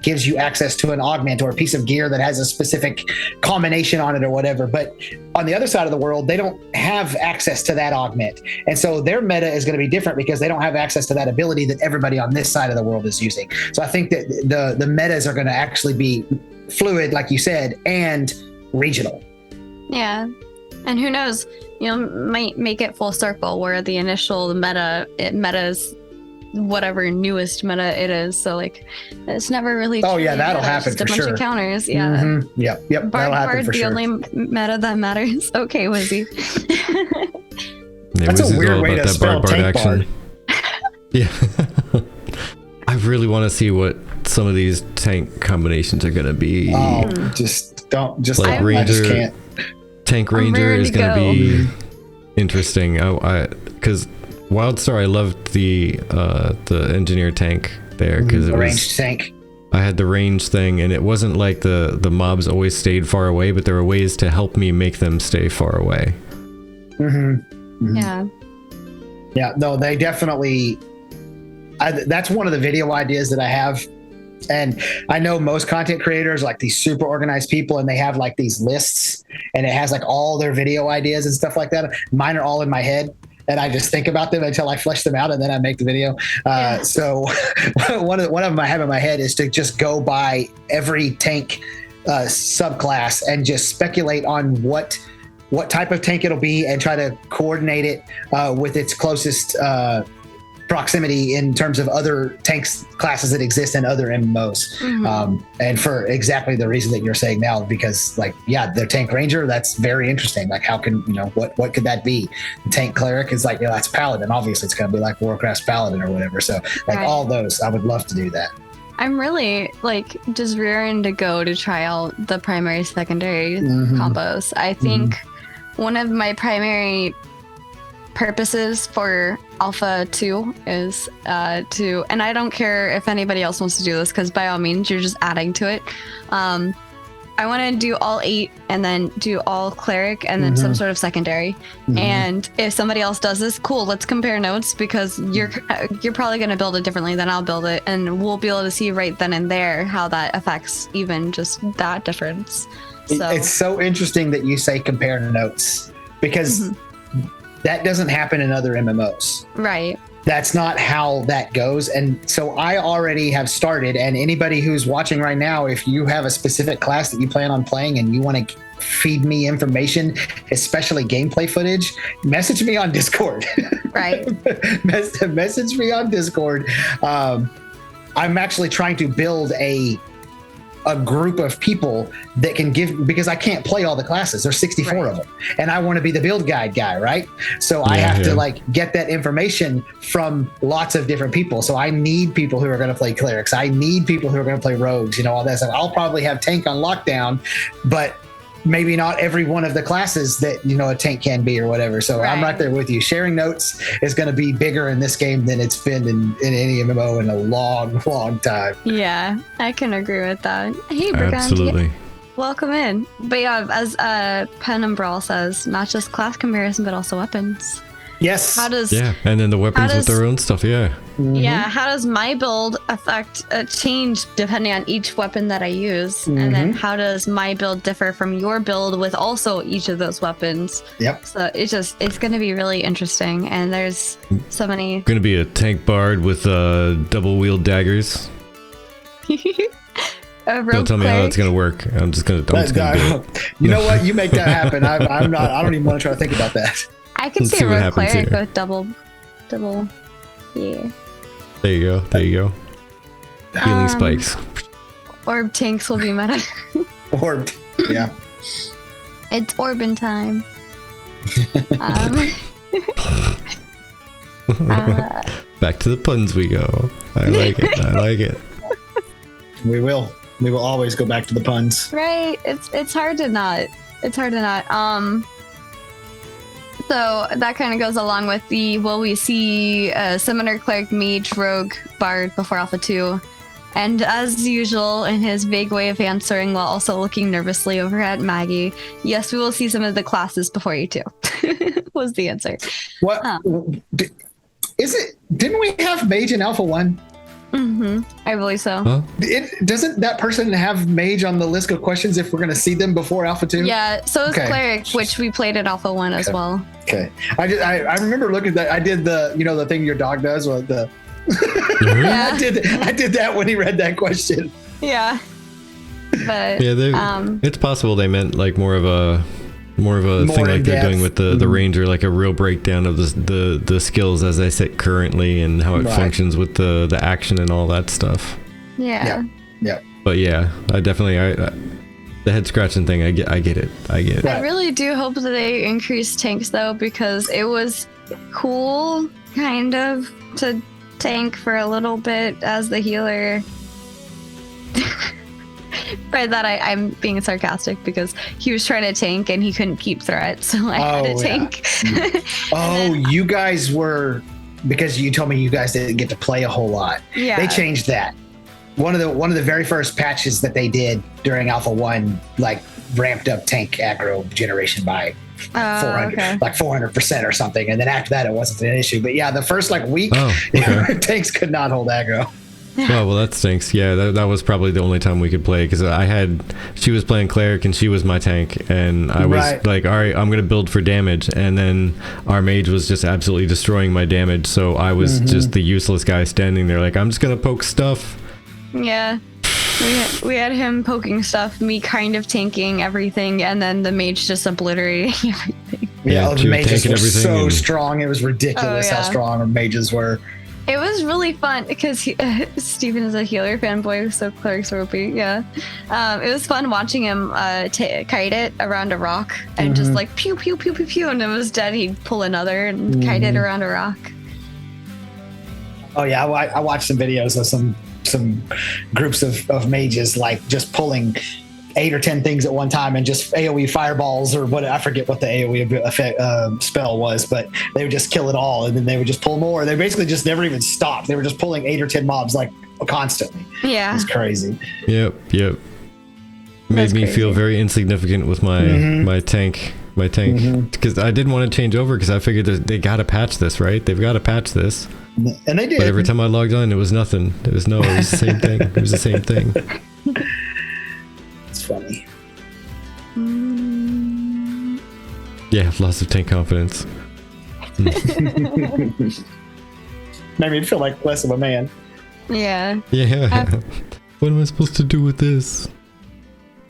gives you access to an augment or a piece of gear that has a specific combination on it or whatever. But on the other side of the world, they don't have access to that augment. And so their meta is going to be different, because they don't have access to that ability that everybody on this side of the world is using. So I think that the metas are going to actually be fluid, like you said, and regional. Yeah. And who knows, might make it full circle where the initial meta's whatever newest meta it is. So like it's never really that'll happen for sure. Just a bunch of counters. Yeah. Yep. That'll happen for the sure. only meta that matters. Okay, Wizzy. That's a weird way to spell tank bard. Yeah. I really want to see what some of these tank combinations are going to be. Oh, like Ranger, I just can't. Tank Ranger is going to be interesting. Because Wildstar, I loved the engineer tank there, because it was ranged tank. I had the range thing, and it wasn't like the mobs always stayed far away, but there were ways to help me make them stay far away. Yeah. No, they definitely. That's one of the video ideas that I have. And I know most content creators, like these super organized people, and they have like these lists, and it has like all their video ideas and stuff like that. Mine are all in my head, and I just think about them until I flesh them out, and then I make the video. So one of them I have in my head is to just go by every tank subclass and just speculate on what type of tank it'll be, and try to coordinate it with its closest proximity in terms of other tanks classes that exist in other MMOs. And for exactly the reason that you're saying now, because like, yeah, the tank ranger, that's very interesting. Like how can, what could that be? The tank cleric is like, that's paladin. Obviously it's going to be like Warcraft's paladin or whatever. So like all those, I would love to do that. I'm really like just rearing to go to try out the primary secondary combos. I think one of my primary purposes for Alpha 2 is and I don't care if anybody else wants to do this, because by all means you're just adding to it. I want to do all 8 and then do all cleric and then some sort of secondary. And if somebody else does this, cool, let's compare notes, because you're probably going to build it differently than I'll build it, and we'll be able to see right then and there how that affects even just that difference. So it's so interesting that you say compare notes, because that doesn't happen in other MMOs. Right. That's not how that goes. And so I already have started, and anybody who's watching right now, if you have a specific class that you plan on playing and you want to feed me information, especially gameplay footage, message me on Discord. Right. Message me on Discord. I'm actually trying to build a group of people that can give, because I can't play all the classes. There's 64 of them, and I want to be the build guide guy, right? So I have to like get that information from lots of different people. So I need people who are going to play clerics. I need people who are going to play rogues, all that stuff. I'll probably have tank on lockdown, but maybe not every one of the classes that a tank can be or whatever. So I'm right there with you. Sharing notes is going to be bigger in this game than it's been in any MMO in a long time. Yeah, I can agree with that. Hey, Brigand. Absolutely. Welcome in. But yeah, as Pen and Brawl says, not just class comparison, but also weapons. Yes. And then the weapons with their own stuff. Yeah. Yeah. How does my build affect change depending on each weapon that I use? And then how does my build differ from your build with also each of those weapons? Yep. So it's going to be really interesting. And there's so many. Going to be a tank bard with double wield daggers. Don't tell me how that's going to work. I'm just going to do it. You know what? You make that happen. I don't even want to try to think about that. I can see a rogue cleric with double, yeah. There you go. Healing spikes. Orb tanks will be meta. Orb, yeah. It's Orbin time. Back to the puns we go. I like it. We will always go back to the puns. Right. It's hard to not. So that kind of goes along with will we see Summoner, Cleric, Mage, Rogue, Bard before Alpha 2? And as usual, in his vague way of answering while also looking nervously over at Maggie, yes, we will see some of the classes before you too, was the answer. What? Is it? Didn't we have Mage in Alpha 1? I believe so. Huh? Doesn't that person have Mage on the list of questions if we're going to see them before Alpha 2? Yeah, so is Cleric, which we played at Alpha 1 as well. Okay. I remember looking at that. I did the thing your dog does with the... Yeah. I did that when he read that question. Yeah. But it's possible they meant like more of a thing like they're doing with the ranger, like a real breakdown of the skills as they sit currently and how it functions with the action and all that stuff. Yeah. But yeah, I definitely the head scratching thing, I get it. I really do hope that they increase tanks though, because it was cool kind of to tank for a little bit as the healer. By that I'm being sarcastic, because he was trying to tank and he couldn't keep threat, so I had to tank. You guys were, because you told me you guys didn't get to play a whole lot. Yeah, they changed that. One of the very first patches that they did during Alpha 1 like ramped up tank aggro generation by 400% or something, and then after that it wasn't an issue. But yeah, the first week tanks could not hold aggro. Oh, well, that stinks. Yeah, that was probably the only time we could play, because she was playing cleric and she was my tank, and I was like, all right, I'm going to build for damage, and then our mage was just absolutely destroying my damage, so I was just the useless guy standing there like, I'm just going to poke stuff. Yeah. We had him poking stuff, me kind of tanking everything, and then the mage just obliterating everything. Yeah, the mages were so strong. It was ridiculous how strong our mages were. It was really fun because Steven is a healer fanboy, so clerics are OP. Yeah, it was fun watching him kite it around a rock and just like pew pew pew pew pew, and it was dead. He'd pull another and kite it around a rock. Oh yeah, I watched some videos of some groups of mages like just pulling 8 or 10 things at one time and just AoE fireballs or what, I forget what the AoE effect, spell was, but they would just kill it all and then they would just pull more. They basically just never even stopped. They were just pulling 8 or 10 mobs like constantly. Yeah, it's crazy. Yep. Made me feel very insignificant with my my tank because I didn't want to change over because I figured they got to patch this, right? They've got to patch this. And they did. But every time I logged on, it was nothing. It was the same thing. It was the same thing. It's funny. Yeah, lots of tank confidence. Made me feel like less of a man. Yeah. Yeah. What am I supposed to do with this?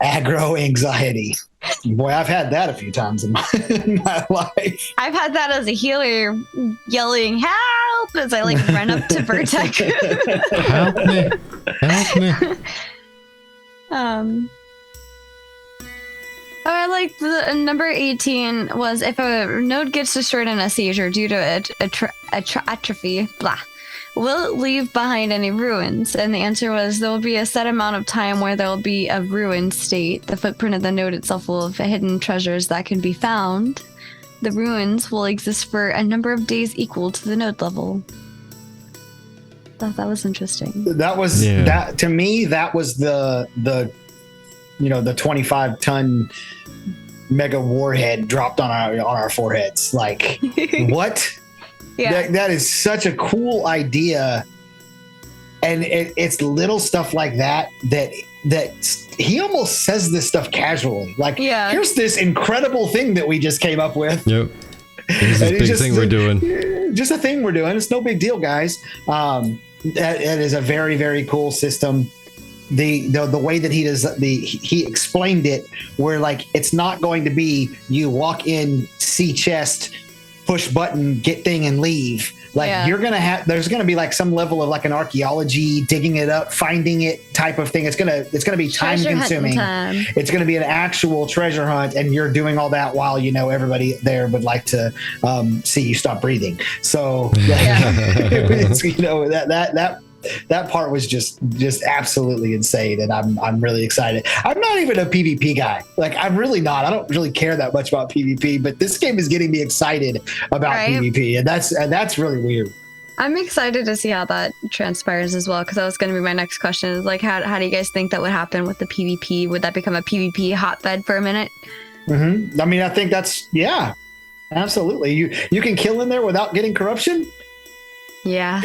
Aggro anxiety. Boy, I've had that a few times in my life. I've had that as a healer, yelling "help" as I like run up to Vertec. Help me! I like the number 18 was if a node gets destroyed in a seizure due to atrophy, blah, will it leave behind any ruins? And the answer was there will be a set amount of time where there will be a ruined state. The footprint of the node itself will have hidden treasures that can be found. The ruins will exist for a number of days equal to the node level. Thought that was interesting. That was that to me. That was the 25-ton mega warhead dropped on our foreheads. Like what? Yeah, that is such a cool idea, and it's little stuff like that he almost says this stuff casually. Like, here's this incredible thing that we just came up with. Yep. Here's this big thing we're doing. Just a thing we're doing. It's no big deal, guys. That is a very, very cool system. The way that he explained it, where like it's not going to be you walk in, see chest, push button, get thing, and leave. Like you're gonna have, there's gonna be like some level of like an archaeology, digging it up, finding it type of thing. It's gonna be time consuming. It's gonna be an actual treasure hunt, and you're doing all that while everybody there would like to see you stop breathing. So that part was just absolutely insane, and I'm really excited. I'm not even a PvP guy. Like, I'm really not. I don't really care that much about PvP, but this game is getting me excited about PvP, and that's really weird. I'm excited to see how that transpires as well, because that was going to be my next question. Is like, how do you guys think that would happen with the PvP? Would that become a PvP hotbed for a minute? Mm-hmm. I mean, I think that's absolutely. You can kill in there without getting corruption. Yeah.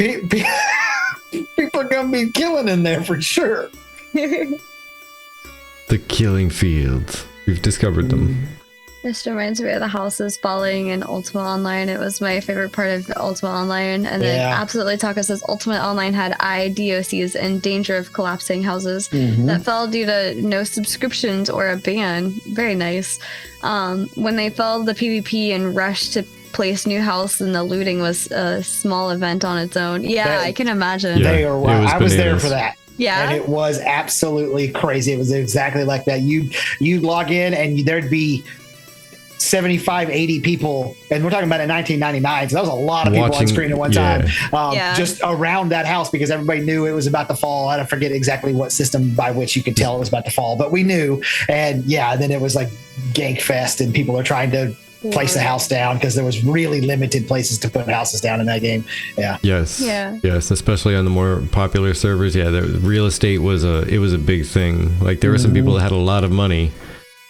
People are gonna be killing in there for sure. The killing fields. We've discovered them. This reminds me of the houses falling in Ultima Online. It was my favorite part of Ultima Online. And then Absolutely Taco says Ultima Online had IDOCs in danger of collapsing houses that fell due to no subscriptions or a ban. Very nice. When they fell the PvP and rushed to place new house, and the looting was a small event on its own. I can imagine. I was there for that. Yeah, and it was absolutely crazy. It was exactly like that. You'd log in and there'd be 75, 80 people, and we're talking about in 1999, so that was a lot of people on screen at one time, just around that house, because everybody knew it was about to fall. I don't forget exactly what system by which you could tell it was about to fall, but we knew. And then it was like gank fest, and people are trying to place the house down because there was really limited places to put houses down in that game. Yes, especially on the more popular servers. The real estate was a big thing. Like, there were some people that had a lot of money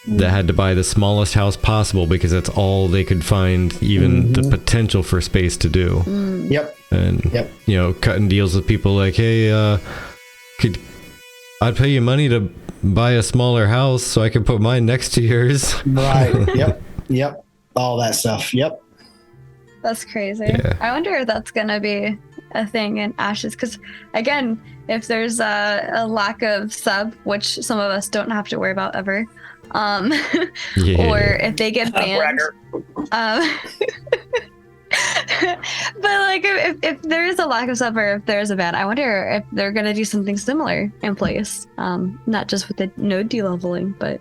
that had to buy the smallest house possible because that's all they could find even the potential for space to do. And cutting deals with people like, hey, I'd pay you money to buy a smaller house so I could put mine next to yours. Right. Yep. All that stuff. Yep. That's crazy. I wonder if that's gonna be a thing in Ashes, because again, if there's a lack of sub, which some of us don't have to worry about ever, or if they get banned, But like, if there is a lack of sub or if there is a ban, I wonder if they're gonna do something similar in place. Not just with the node de-leveling, but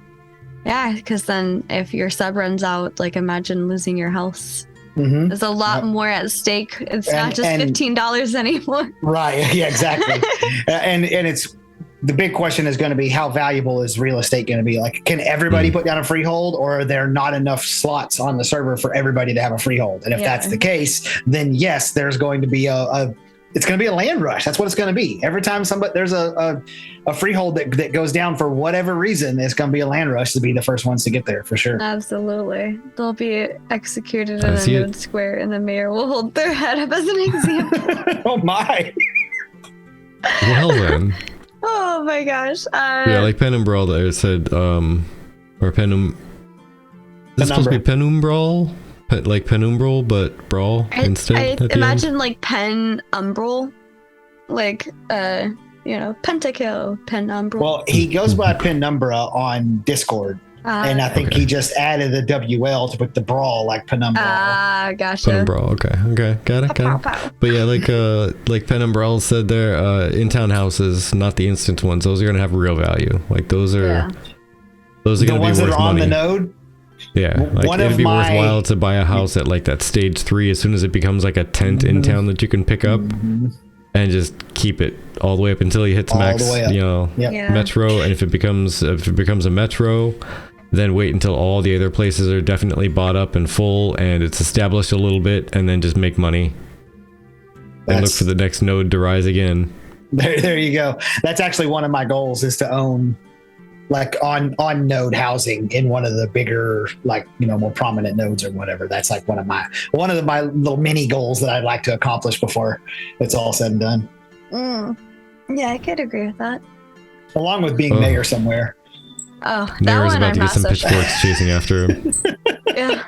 yeah, because then if your sub runs out, like imagine losing your house. There's a lot more at stake. It's not just $15 anymore. Right. Yeah, exactly. and it's the big question is going to be how valuable is real estate going to be? Like, can everybody put down a freehold, or are there not enough slots on the server for everybody to have a freehold? And if that's the case, then yes, there's going to be it's going to be a land rush. That's what it's going to be. Every time there's a freehold that goes down for whatever reason, it's going to be a land rush to be the first ones to get there for sure. Absolutely. They'll be executed in a node square and the mayor will hold their head up as an example. Oh my. Well then. Oh my gosh. Yeah, like Penumbral there said, or Penum. Is it supposed to be Penumbral? Like Penumbral, but Brawl instead? I imagine like Penumbral. Like, Pentakill, Penumbral. Well, he goes by Penumbra on Discord. And I think he just added the WL to put the Brawl like Penumbra. Gotcha. Penumbral, okay. Got it. But yeah, like Penumbral said there, in-town houses, not the instant ones, those are going to have real value. Like those are going to be ones worth that are on money. The node? Yeah, like it'd be worthwhile to buy a house at like that stage 3 as soon as it becomes like a tent in town that you can pick up and just keep it all the way up until he hits max, metro. And if it becomes a metro, then wait until all the other places are definitely bought up and full and it's established a little bit, and then just make money and look for the next node to rise again. There you go. That's actually one of my goals, is to own like on node housing in one of the bigger, like, more prominent nodes or whatever. That's like one of my little mini goals that I'd like to accomplish before it's all said and done. Yeah, I could agree with that. Along with being mayor somewhere. Oh, that Mayor's one about I'm to get not some so sure. pitchforks chasing after him. Yeah.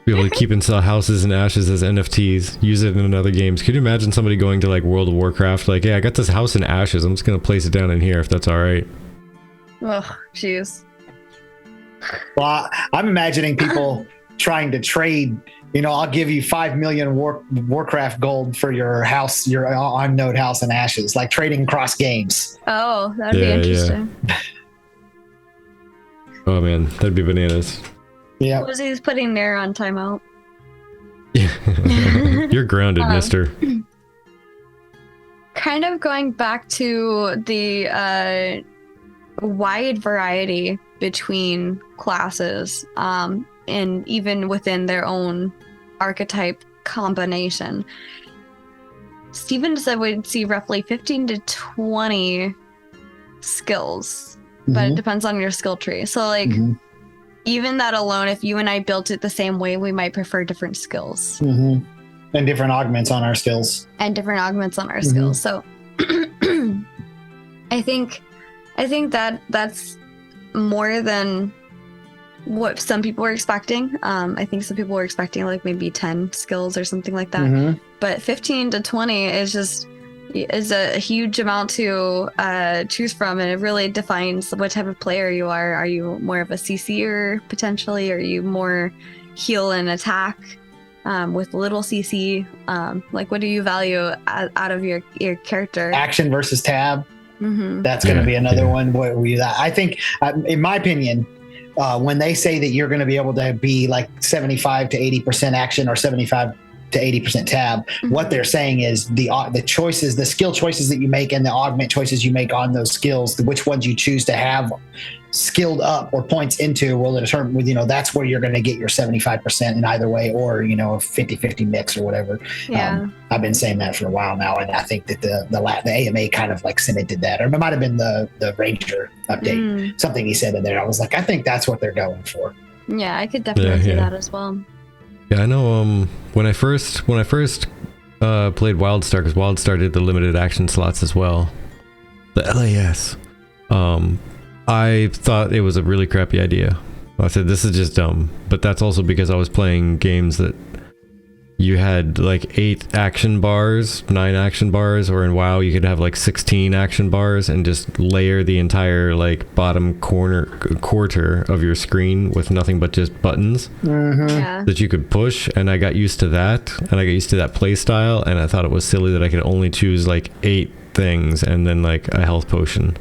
Be able to keep and sell houses and ashes as NFTs. Use it in other games. Could you imagine somebody going to like World of Warcraft, like, hey, I got this house in ashes. I'm just gonna place it down in here if that's all right. Oh, jeez. Well, I'm imagining people trying to trade. I'll give you 5 million Warcraft gold for your house, your on node house in ashes, like trading cross games. Oh, that'd be interesting. Yeah. Oh man, that'd be bananas. Yeah. What was he putting there on timeout? You're grounded, mister. Kind of going back to the wide variety between classes, and even within their own archetype combination. Steven said we'd see roughly 15 to 20 skills, but it depends on your skill tree. So like, even that alone, if you and I built it the same way, we might prefer different skills. And different augments on our skills. So I think that that's more than what some people were expecting. I think some people were expecting like maybe 10 skills or something like that. But 15 to 20 is a huge amount to choose from, and it really defines what type of player you are. Are you more of a CC'er potentially? Are you more heal and attack with little CC? Like, what do you value out of your character? Action versus tab. That's going to be another one. I think, in my opinion, when they say that you're going to be able to be like 75 to 80% action or 75 to 80% tab, what they're saying is the choices, the skill choices that you make and the augment choices you make on those skills, which ones you choose to have skilled up or points into will determine, that's where you're going to get your 75% in either way, or, a 50-50 mix or whatever. I've been saying that for a while now, and I think that the AMA kind of like cemented that, or it might have been the Ranger update, something he said in there. I was like, I think that's what they're going for. Yeah, I could definitely see that as well. Yeah, I know. When I first played WildStar, because WildStar did the limited action slots as well, the LAS. I thought it was a really crappy idea. I said, this is just dumb. But that's also because I was playing games that you had like 9 action bars, or in WoW you could have like 16 action bars and just layer the entire like bottom quarter of your screen with nothing but just buttons that you could push. And I got used to that, and I got used to that play style, and I thought it was silly that I could only choose like 8 things and then like a health potion,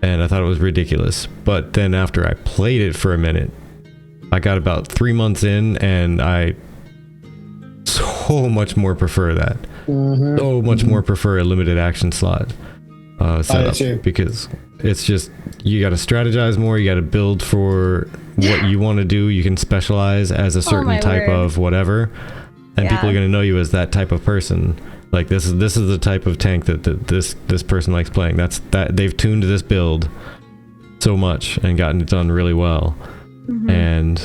and I thought it was ridiculous. But then after I played it for a minute, I got about 3 months in, and I so much more prefer that. So much more prefer a limited action slot setup, because it's just, you got to strategize more, you got to build for what you want to do. You can specialize as a certain type of whatever, and people are going to know you as that type of person. Like this is the type of tank that this person likes playing. That they've tuned this build so much and gotten it done really well. And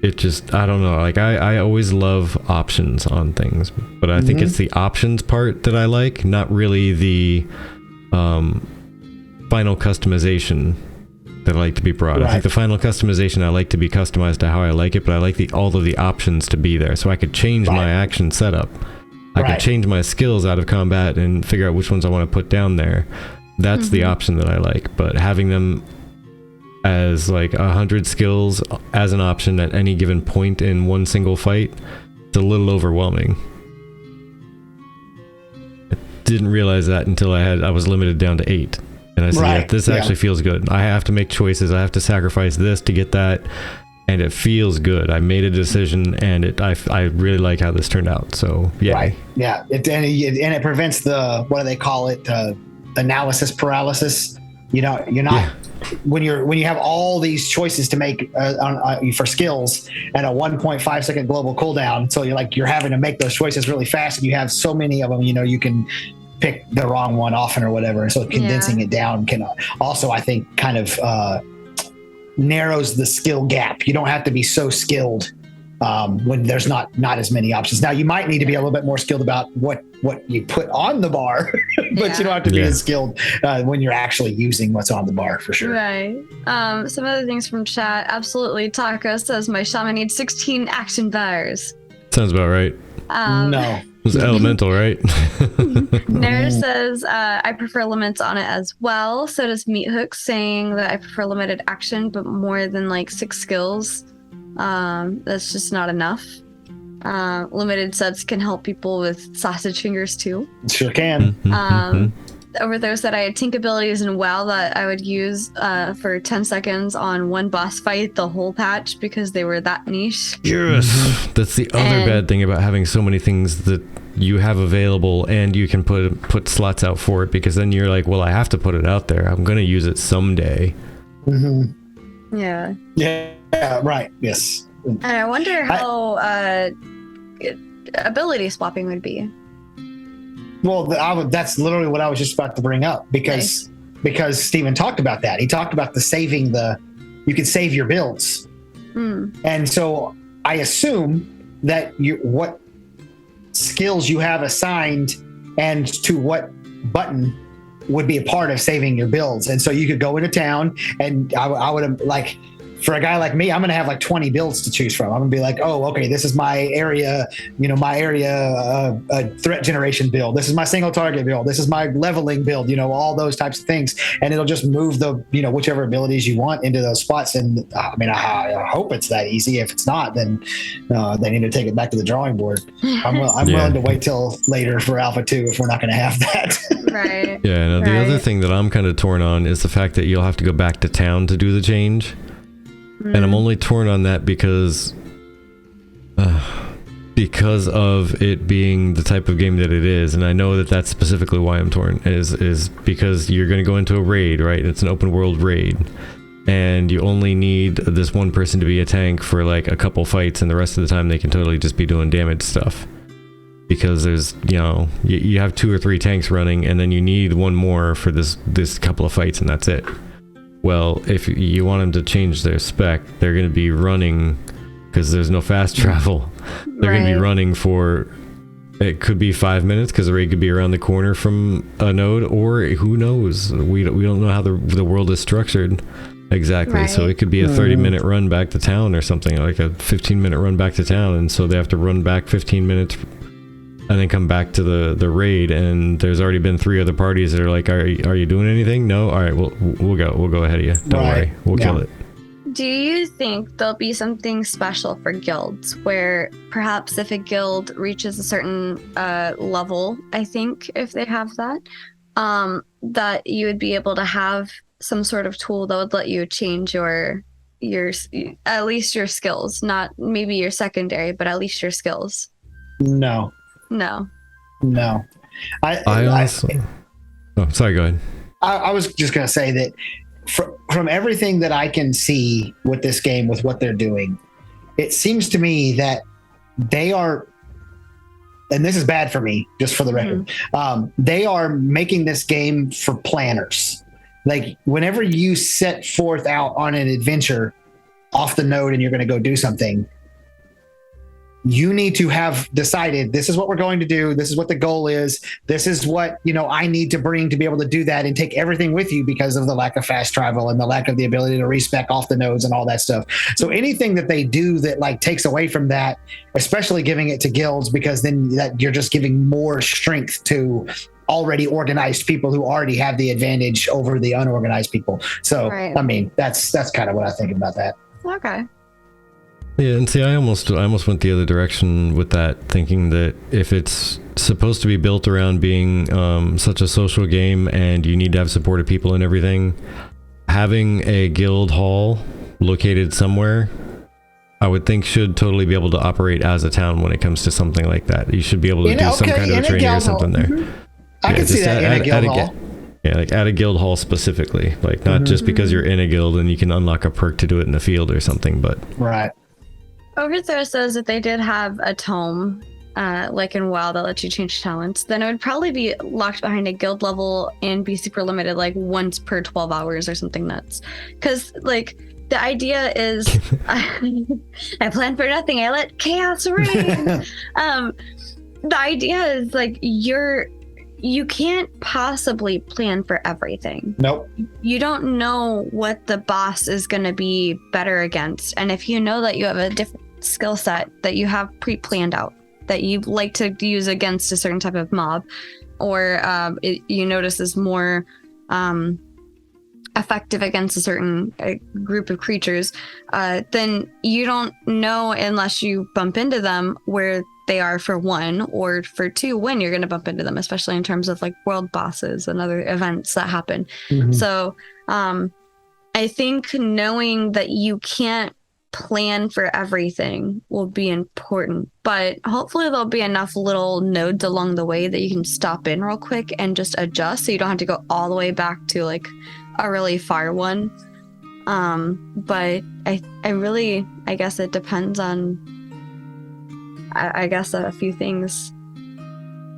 it just, I don't know, like I always love options on things, but I think it's the options part that I like, not really the final customization that I like to be brought. I think the final customization, I like to be customized to how I like it, but I like all of the options to be there, so I could change my action setup. I could change my skills out of combat and figure out which ones I want to put down there. That's the option that I like, but having them as like 100 skills as an option at any given point in one single fight, it's a little overwhelming. I didn't realize that until I was limited down to 8, and I said, this actually feels good. I have to make choices, I have to sacrifice this to get that, and it feels good. I made a decision, and I really like how this turned out. So and it prevents the, what do they call it, analysis paralysis. You know, you're not when you have all these choices to make for skills and a 1.5 second global cooldown, so you're having to make those choices really fast, and you have so many of them, you know, you can pick the wrong one often or whatever, and so condensing it down can also, I think, kind of narrows the skill gap. You don't have to be so skilled when there's not as many options. Now you might need to be a little bit more skilled about what you put on the bar, but you don't have to be as skilled when you're actually using what's on the bar, for sure. Right. Some other things from chat. Absolutely. Taco says my shaman needs 16 action bars. Sounds about right. No. It's elemental, right? Nair says I prefer limits on it as well. So does Meat Hook, saying that I prefer limited action, but more than like 6 skills. That's just not enough. Limited sets can help people with sausage fingers too. Sure can. Overthrow said I had Tink abilities in WoW that I would use for 10 seconds on one boss fight the whole patch because they were that niche. Yes. That's the other bad thing about having so many things that you have available, and you can put slots out for it, because then you're like, well, I have to put it out there. I'm going to use it someday. Yeah. Yeah, right. Yes. And I wonder how ability swapping would be. Well, that's literally what I was just about to bring up, because Steven talked about that. He talked about you could save your builds. And so I assume that what skills you have assigned and to what button would be a part of saving your builds. And so you could go into town, and I would like, for a guy like me, I'm going to have like 20 builds to choose from. I'm going to be like, oh, okay, this is my area, threat generation build. This is my single target build. This is my leveling build, all those types of things. And it'll just move the, whichever abilities you want into those spots. And I hope it's that easy. If it's not, then they need to take it back to the drawing board. I'm willing to wait till later for Alpha 2 if we're not going to have that. Right. Yeah. No, the other thing that I'm kind of torn on is the fact that you'll have to go back to town to do the change. And I'm only torn on that because of it being the type of game that it is. And I know that that's specifically why I'm torn, is because you're going to go into a raid, right? It's an open world raid, and you only need this one person to be a tank for like a couple fights, and the rest of the time they can totally just be doing damage stuff. Because there's, you have 2 or 3 tanks running, and then you need one more for this couple of fights, and that's it. Well, if you want them to change their spec, they're going to be running, because there's no fast travel. They're going to be running for, it could be 5 minutes, because the raid could be around the corner from a node, or who knows? We don't know how the world is structured. Exactly. So it could be a 30-minute run back to town or something, like a 15-minute run back to town, and so they have to run back 15 minutes and then come back to the raid, and there's already been 3 other parties that are like, are you doing anything? No? All right, we'll go ahead of you. Don't worry. We'll kill it. Do you think there'll be something special for guilds where perhaps if a guild reaches a certain level, I think if they have that, that you would be able to have some sort of tool that would let you change your at least your skills, not maybe your secondary, but at least your skills? No. I also. Oh, sorry. Go ahead. I was just going to say that from everything that I can see with this game, with what they're doing, it seems to me that they are, and this is bad for me, just for the record, they are making this game for planners. Like whenever you set forth out on an adventure off the node and you're going to go do something, you need to have decided this is what we're going to do. This is what the goal is. This is what, I need to bring to be able to do that, and take everything with you because of the lack of fast travel and the lack of the ability to respec off the nodes and all that stuff. So anything that they do that like takes away from that, especially giving it to guilds, because then that you're just giving more strength to already organized people who already have the advantage over the unorganized people. So, I mean, that's kind of what I think about that. Okay. Yeah, and see, I almost went the other direction with that, thinking that if it's supposed to be built around being such a social game and you need to have supportive people and everything, having a guild hall located somewhere, I would think should totally be able to operate as a town when it comes to something like that. You should be able to do some kind of a training or something there. I can see that in a guild hall. Yeah, like at a guild hall specifically, like not just because you're in a guild and you can unlock a perk to do it in the field or something, but right. Overthrow says that they did have a tome, like in WoW, that lets you change talents. Then it would probably be locked behind a guild level and be super limited, like once per 12 hours or something nuts. Because, like, the idea is, I plan for nothing, I let chaos reign. The idea is, like, you can't possibly plan for everything. Nope. You don't know what the boss is going to be better against. And if you know that you have a different skill set that you have pre-planned out, that you like to use against a certain type of mob, or you notice is more effective against a certain group of creatures, then you don't know unless you bump into them where they are for 1, or for 2 when you're going to bump into them, especially in terms of like world bosses and other events that happen. So I think knowing that you can't plan for everything will be important, but hopefully there'll be enough little nodes along the way that you can stop in real quick and just adjust, so you don't have to go all the way back to like a really far one. But I guess it depends on I guess a few things.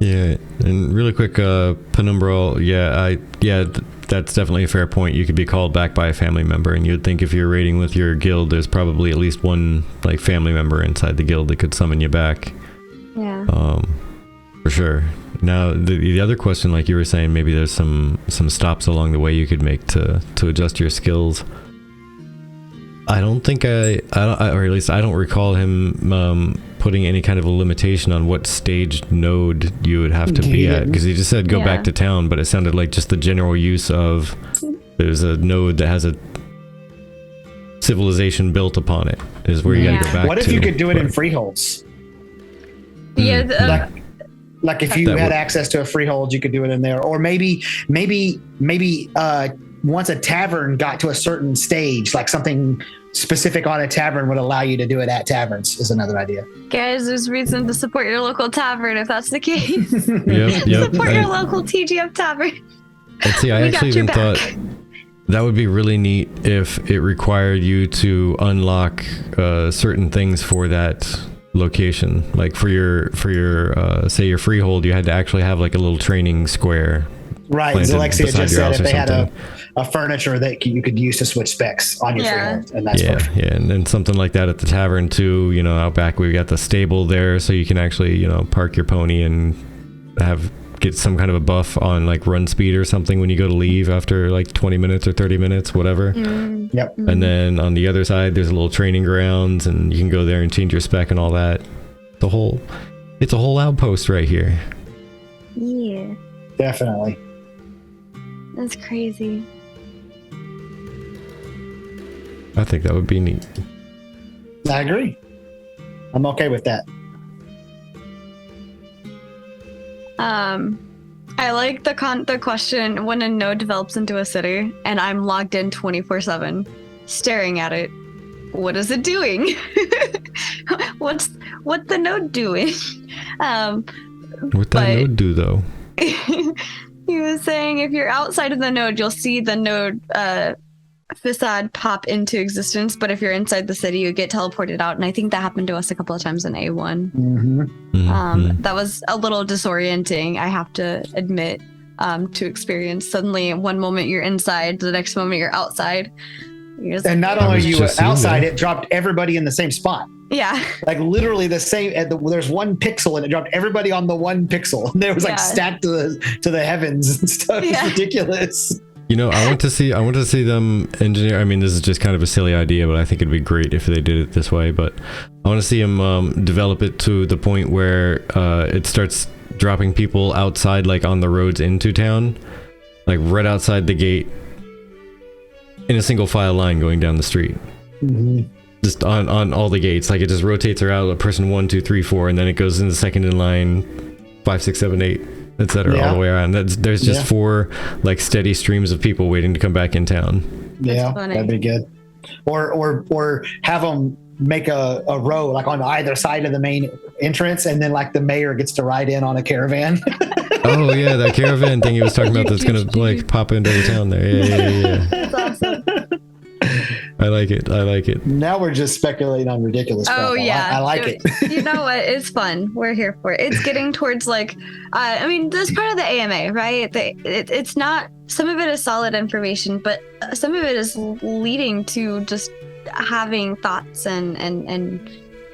Yeah, and really quick, Penumbral, that's definitely a fair point. You could be called back by a family member, and you'd think if you're raiding with your guild, there's probably at least one like family member inside the guild that could summon you back. Yeah. For sure. Now, the other question, like you were saying, maybe there's some stops along the way you could make to adjust your skills. I don't think or at least I don't recall him putting any kind of a limitation on what stage node you would have to be at, because he just said go back to town, but it sounded like just the general use of there's a node that has a civilization built upon it is where you gotta go back to. What if you could do it in freeholds? Yeah. Like if you had access to a freehold, you could do it in there, or maybe once a tavern got to a certain stage, like something specific on a tavern would allow you to do it at taverns, is another idea. Guys, there's reason to support your local tavern if that's the case. Yep. Support your local TGFTavern. And see, I actually even thought that would be really neat if it required you to unlock certain things for that location. Like for your say your freehold, you had to actually have like a little training square. Right, Alexia just said if they had a furniture that you could use to switch specs on your freehold, and that's perfect. Yeah, and then something like that at the tavern too. Out back we've got the stable there, so you can actually park your pony and have get some kind of a buff on like run speed or something when you go to leave after like 20 minutes or 30 minutes, whatever. Yep. And then on the other side, there's a little training grounds, and you can go there and change your spec and all that. It's a whole outpost right here. Yeah. Definitely. That's crazy. I think that would be neat. I agree. I'm okay with that. I like the question, when a node develops into a city and I'm logged in 24/7 staring at it, what is it doing? What's the node doing? What that node do though? He was saying if you're outside of the node, you'll see the node facade pop into existence, but if you're inside the city, you get teleported out. And I think that happened to us a couple of times in A1. That was a little disorienting, I have to admit, to experience. Suddenly, one moment you're inside, the next moment you're outside. And not only are you outside, it dropped everybody in the same spot. Yeah. Like literally the same. There's one pixel, and it dropped everybody on the one pixel. And it was like stacked to the heavens and stuff. It's ridiculous. You know, I want to see them engineer. I mean, this is just kind of a silly idea, but I think it'd be great if they did it this way. But I want to see them develop it to the point where it starts dropping people outside, like on the roads into town, like right outside the gate, in a single file line going down the street. Just on all the gates, like it just rotates her out, a person 1, 2, 3, 4, and then it goes in the second in line, 5, 6, 7, 8. Etc. all the way around. There's just 4 like steady streams of people waiting to come back in town. Yeah, that'd be good. Or have them make a row like on either side of the main entrance, and then like the mayor gets to ride in on a caravan. Oh yeah, that caravan thing he was talking about that's gonna like pop into the town there. Yeah. That's awesome. I like it. Now we're just speculating on ridiculous stuff. Oh yeah, I like it. You know what? It's fun. We're here for it. It's getting towards like, I mean, that's part of the AMA, right? It's not. Some of it is solid information, but some of it is leading to just having thoughts and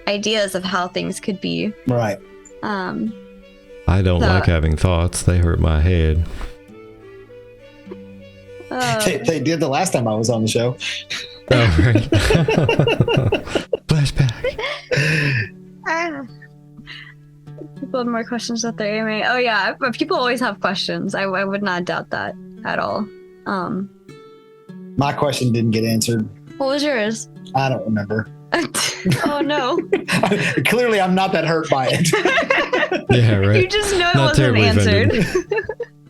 ideas of how things could be. Right. I don't like having thoughts. They hurt my head. They did the last time I was on the show. Oh, right. Flashback. People have more questions about their AMA. Oh yeah, but people always have questions. I would not doubt that at all. My question didn't get answered. What was yours? I don't remember. Oh no. Clearly I'm not that hurt by it. Yeah, right. You just know it wasn't answered.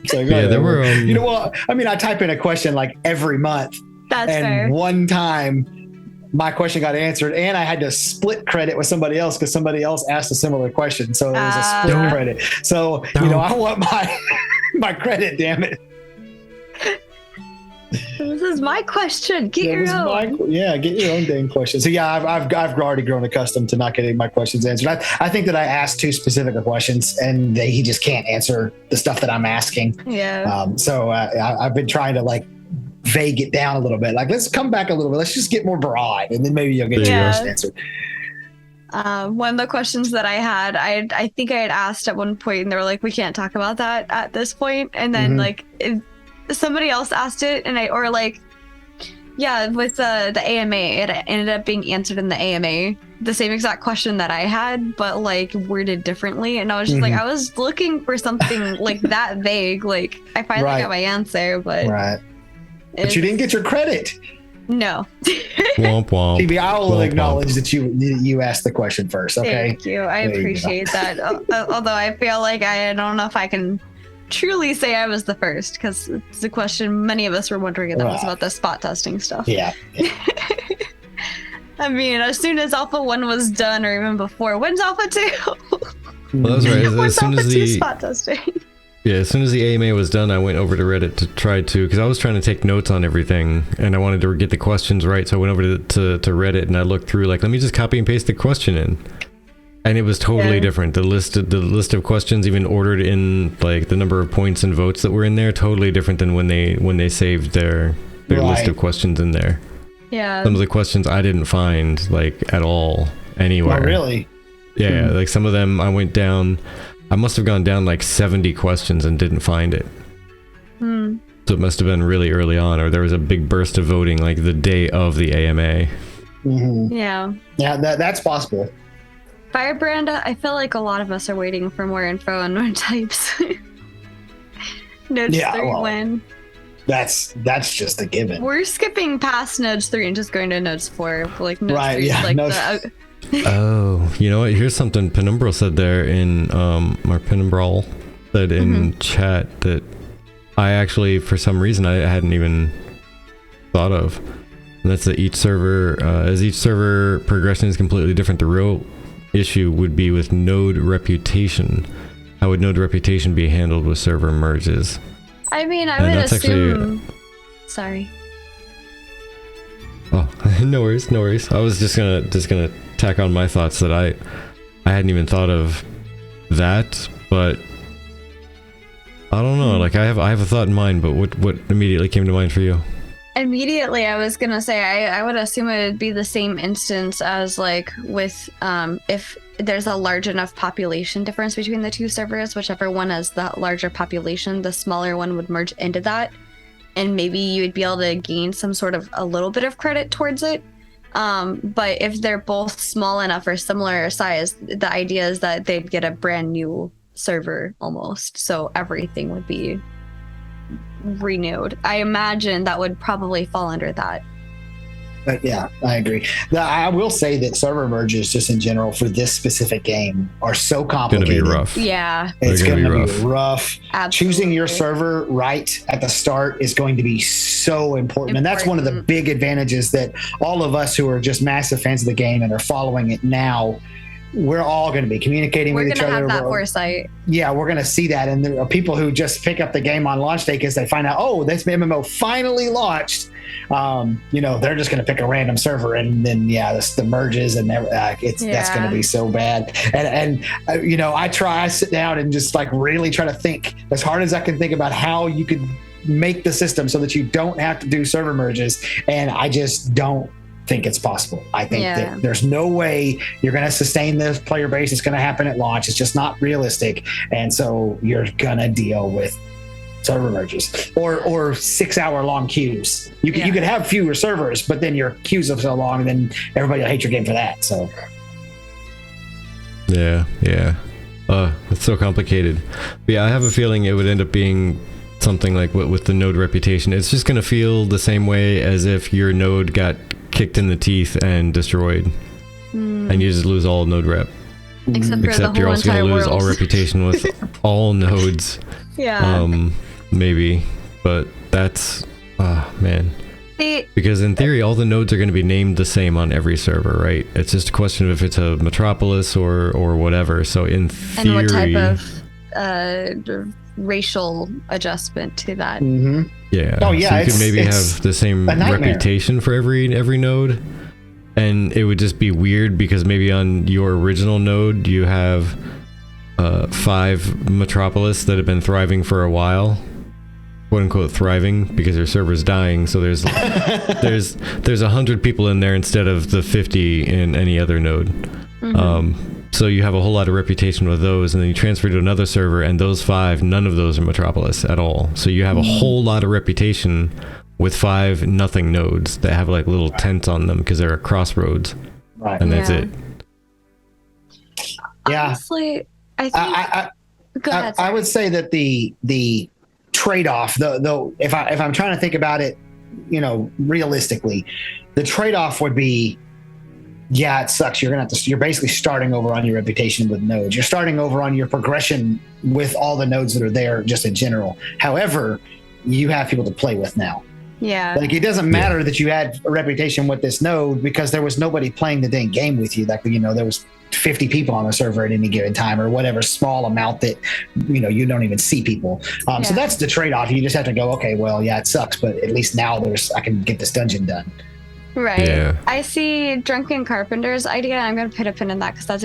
So, yeah, there were. You know what? I mean, I type in a question like every month. That's and fair. One time, my question got answered, and I had to split credit with somebody else because somebody else asked a similar question. So it was a split credit. So you know, I want my credit. Damn it! This is my question. Get your own. Get your own dang question. So yeah, I've already grown accustomed to not getting my questions answered. I think that I asked too specific questions, and he just can't answer the stuff that I'm asking. Yeah. So I've been trying to like vague it down a little bit. Like, let's come back a little bit. Let's just get more broad, and then maybe you'll get your question answered. One of the questions that I had, I think I had asked at one point, and they were like, "We can't talk about that at this point." And then somebody else asked it, and with the AMA, it ended up being answered in the AMA, the same exact question that I had, but like worded differently. And I was just like, I was looking for something like that vague. Like I finally got my answer, but but you didn't get your credit. No. Womp womp. TB, I will acknowledge that you asked the question first. Okay. Thank you. I appreciate that. Although I feel like I don't know if I can truly say I was the first, because it's a question many of us were wondering, and that was about the spot testing stuff. Yeah. I mean, as soon as Alpha 1 was done, or even before, when's Alpha 2? Well, that's right. When's Alpha 2 spot testing? Yeah, as soon as the AMA was done, I went over to Reddit to try to, because I was trying to take notes on everything, and I wanted to get the questions right, so I went over to Reddit, and I looked through, like, let me just copy and paste the question in. And it was totally different. The list of questions, even ordered in like the number of points and votes that were in there, totally different than when they saved their list of questions in there. Yeah. Some of the questions I didn't find like at all anywhere. Oh, really? Yeah, like some of them I went down. I must have gone down like 70 questions and didn't find it. So it must have been really early on, or there was a big burst of voting like the day of the AMA. Yeah. Yeah, that's possible. Firebrand, I feel like a lot of us are waiting for more info on node types. Nodes 3 win. That's just a given. We're skipping past nodes 3 and just going to nodes 4. Like nodes Right, 3 yeah, is like nodes- Oh, you know what? Here's something Penumbral said there in or Penumbral said in chat that I actually, for some reason, I hadn't even thought of. And that's that each server, as each server progression is completely different, the real issue would be with node reputation. How would node reputation be handled with server merges? I mean, I And would that's assume. Sorry. Oh, no worries, no worries. I was just gonna tack on my thoughts that I hadn't even thought of that, but I don't know. Like I have a thought in mind, but what immediately came to mind for you? Immediately, I was gonna say I would assume it would be the same instance as like with if there's a large enough population difference between the two servers, whichever one has the larger population, the smaller one would merge into that, and maybe you would be able to gain some sort of a little bit of credit towards it. But if they're both small enough or similar size, the idea is that they'd get a brand new server almost, so everything would be renewed. I imagine that would probably fall under that. But yeah, I agree. I will say that server merges, just in general, for this specific game, are so complicated. Gonna be rough. Yeah, It's They're going to gonna be be rough. absolutely. Choosing your server right at the start is going to be so important. And that's one of the big advantages that all of us who are just massive fans of the game and are following it now, we're all going to be communicating We're with each gonna other. have that foresight. Yeah, we're going to see that. And there are people who just pick up the game on launch day because they find out, oh, this MMO finally launched. They're just going to pick a random server, and then the merges and that's going to be so bad. And I sit down and just like really try to think as hard as I can think about how you could make the system so that you don't have to do server merges, and I just don't think it's possible. I think that there's no way you're going to sustain the player base. It's going to happen at launch. It's just not realistic, and so you're going to deal with server merges or 6-hour long queues. You could have fewer servers, but then your queues are so long, and then everybody will hate your game for that. So yeah. It's so complicated. But yeah, I have a feeling it would end up being something like what with the node reputation. It's just going to feel the same way as if your node got kicked in the teeth and destroyed, and you just lose all node rep. Except you're also going to lose all reputation with all nodes. Yeah. Maybe, but that's man. Because in theory, all the nodes are going to be named the same on every server, right? It's just a question of if it's a metropolis or whatever. So in theory, and what type of racial adjustment to that? Yeah. Oh yeah. So you could maybe have the same reputation for every node, and it would just be weird because maybe on your original node you have 5 metropolis that have been thriving for a while, quote unquote thriving, because their server's dying. So there's 100 people in there instead of the 50 in any other node. So you have a whole lot of reputation with those, and then you transfer to another server, and those 5, none of those are metropolis at all. So you have a whole lot of reputation with 5 nothing nodes that have like little tents on them because they're at crossroads, and that's it. Yeah. Honestly, I think. Go ahead. I would say that the trade-off, though, if I'm trying to think about it, realistically, the trade-off would be, yeah, it sucks. You're basically starting over on your reputation with nodes. You're starting over on your progression with all the nodes that are there just in general. However, you have people to play with now. Yeah. Like, it doesn't matter that you had a reputation with this node because there was nobody playing the dang game with you. Like, there was 50 people on the server at any given time, or whatever small amount that, you don't even see people. So that's the trade-off. You just have to go, okay, well, yeah, it sucks, but at least now I can get this dungeon done. Right. Yeah. I see Drunken Carpenter's idea. I'm going to put a pin in that because that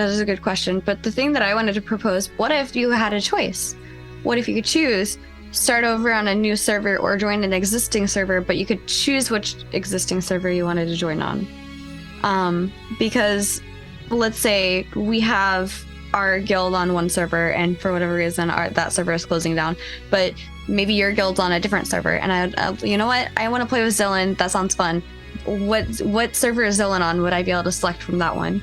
is a good question. But the thing that I wanted to propose, what if you had a choice? What if you could choose start over on a new server or join an existing server, but you could choose which existing server you wanted to join on? Because let's say we have our guild on one server, and for whatever reason, that server is closing down, but maybe your guild's on a different server, and you know what? I want to play with Zillan. That sounds fun. What server is Zillan on? Would I be able to select from that one?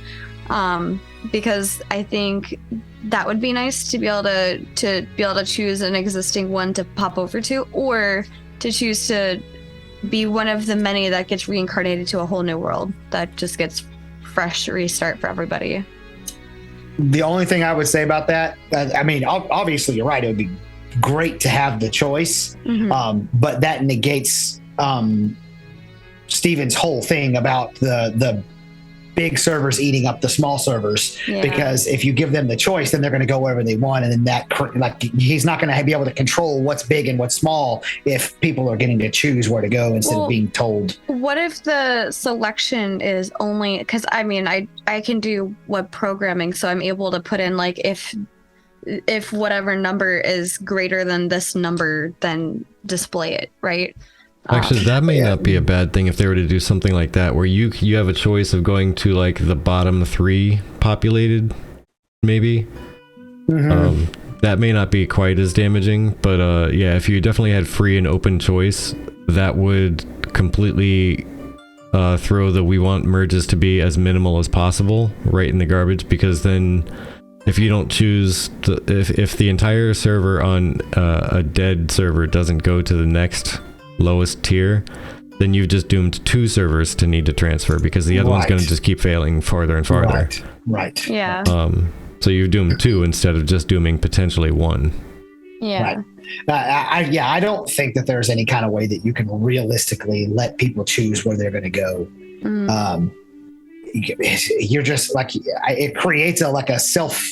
Because I think that would be nice to be able to choose an existing one to pop over to, or to choose to be one of the many that gets reincarnated to a whole new world that just gets fresh restart for everybody. The only thing I would say about that, I mean, obviously you're right. It would be great to have the choice, but that negates Steven's whole thing about the big servers eating up the small servers, because if you give them the choice, then they're going to go wherever they want, and then that he's not going to be able to control what's big and what's small if people are getting to choose where to go instead of being told. What if the selection is only, because I mean I can do web programming, so I'm able to put in like if whatever number is greater than this number, then display it, right? Actually, that may not be a bad thing if they were to do something like that, where you have a choice of going to like the bottom 3 populated, maybe. That may not be quite as damaging, but yeah, if you definitely had free and open choice, that would completely throw the we want merges to be as minimal as possible right in the garbage, because then if you don't choose if the entire server on a dead server doesn't go to the next lowest tier, then you've just doomed 2 servers to need to transfer, because the other one's going to just keep failing farther and farther. Right. Yeah. So you've doomed 2 instead of just dooming potentially 1. Yeah. Right. I don't think that there's any kind of way that you can realistically let people choose where they're going to go. You're just like, it creates a self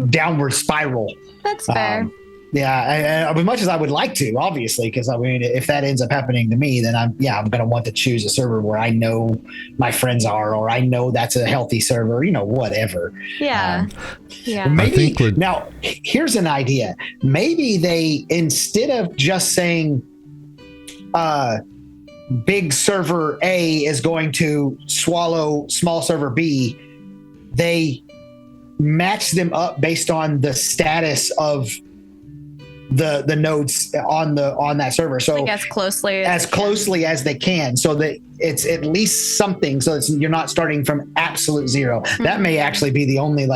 downward spiral. That's fair. Yeah, as much as I would like to, obviously, because I mean, if that ends up happening to me, then I'm going to want to choose a server where I know my friends are, or I know that's a healthy server, whatever. Yeah. Maybe now here's an idea. Maybe they, instead of just saying, big server A is going to swallow small server B, they match them up based on the status of the nodes on that server, so like as closely as they can, so that it's at least something, so you're not starting from absolute zero. That may actually be the only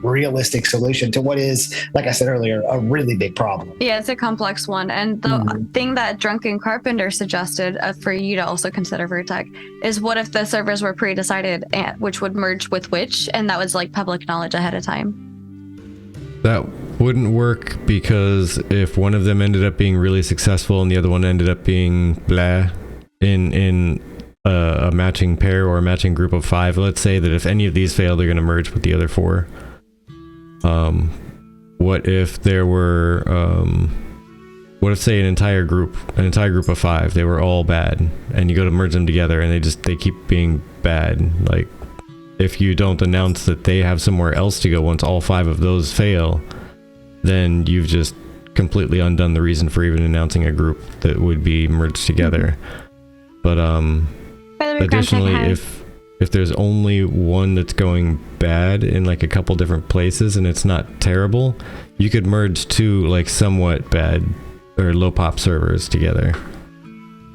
realistic solution to what is, like I said earlier, a really big problem. Yeah, it's a complex one. And the thing that Drunken Carpenter suggested for you to also consider, Vertec, is what if the servers were pre-decided which would merge with which, and that was like public knowledge ahead of time? That wouldn't work, because if one of them ended up being really successful and the other one ended up being blah in a matching pair or a matching group of 5, let's say that if any of these fail, they're going to merge with the other 4. What if there were what if, say, an entire group of 5, they were all bad, and you go to merge them together and they keep being bad? Like, if you don't announce that they have somewhere else to go once all 5 of those fail, then you've just completely undone the reason for even announcing a group that would be merged together. But additionally, if there's only one that's going bad in like a couple different places and it's not terrible, you could merge 2 like somewhat bad or low pop servers together.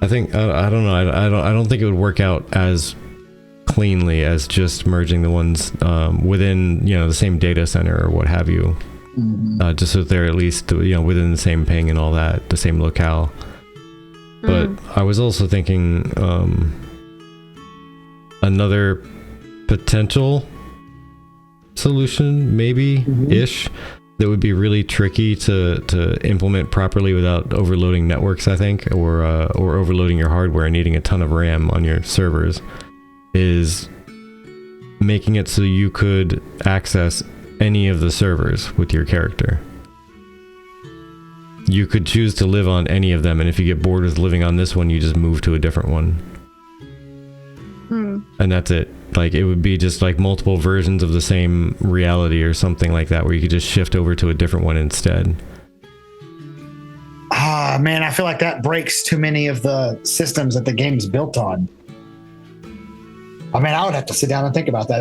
I think I don't know. I don't think it would work out as cleanly as just merging the ones within the same data center or what have you. Just so they're at least within the same ping and all that, the same locale. But I was also thinking another potential solution, maybe ish, that would be really tricky to implement properly without overloading networks, I think, or overloading your hardware and needing a ton of RAM on your servers, is making it so you could access any of the servers with your character. You could choose to live on any of them, and if you get bored with living on this one, you just move to a different one. And that's it. Like, it would be just like multiple versions of the same reality or something like that, where you could just shift over to a different one instead. Man, I feel like that breaks too many of the systems that the game's built on. I mean, I would have to sit down and think about that.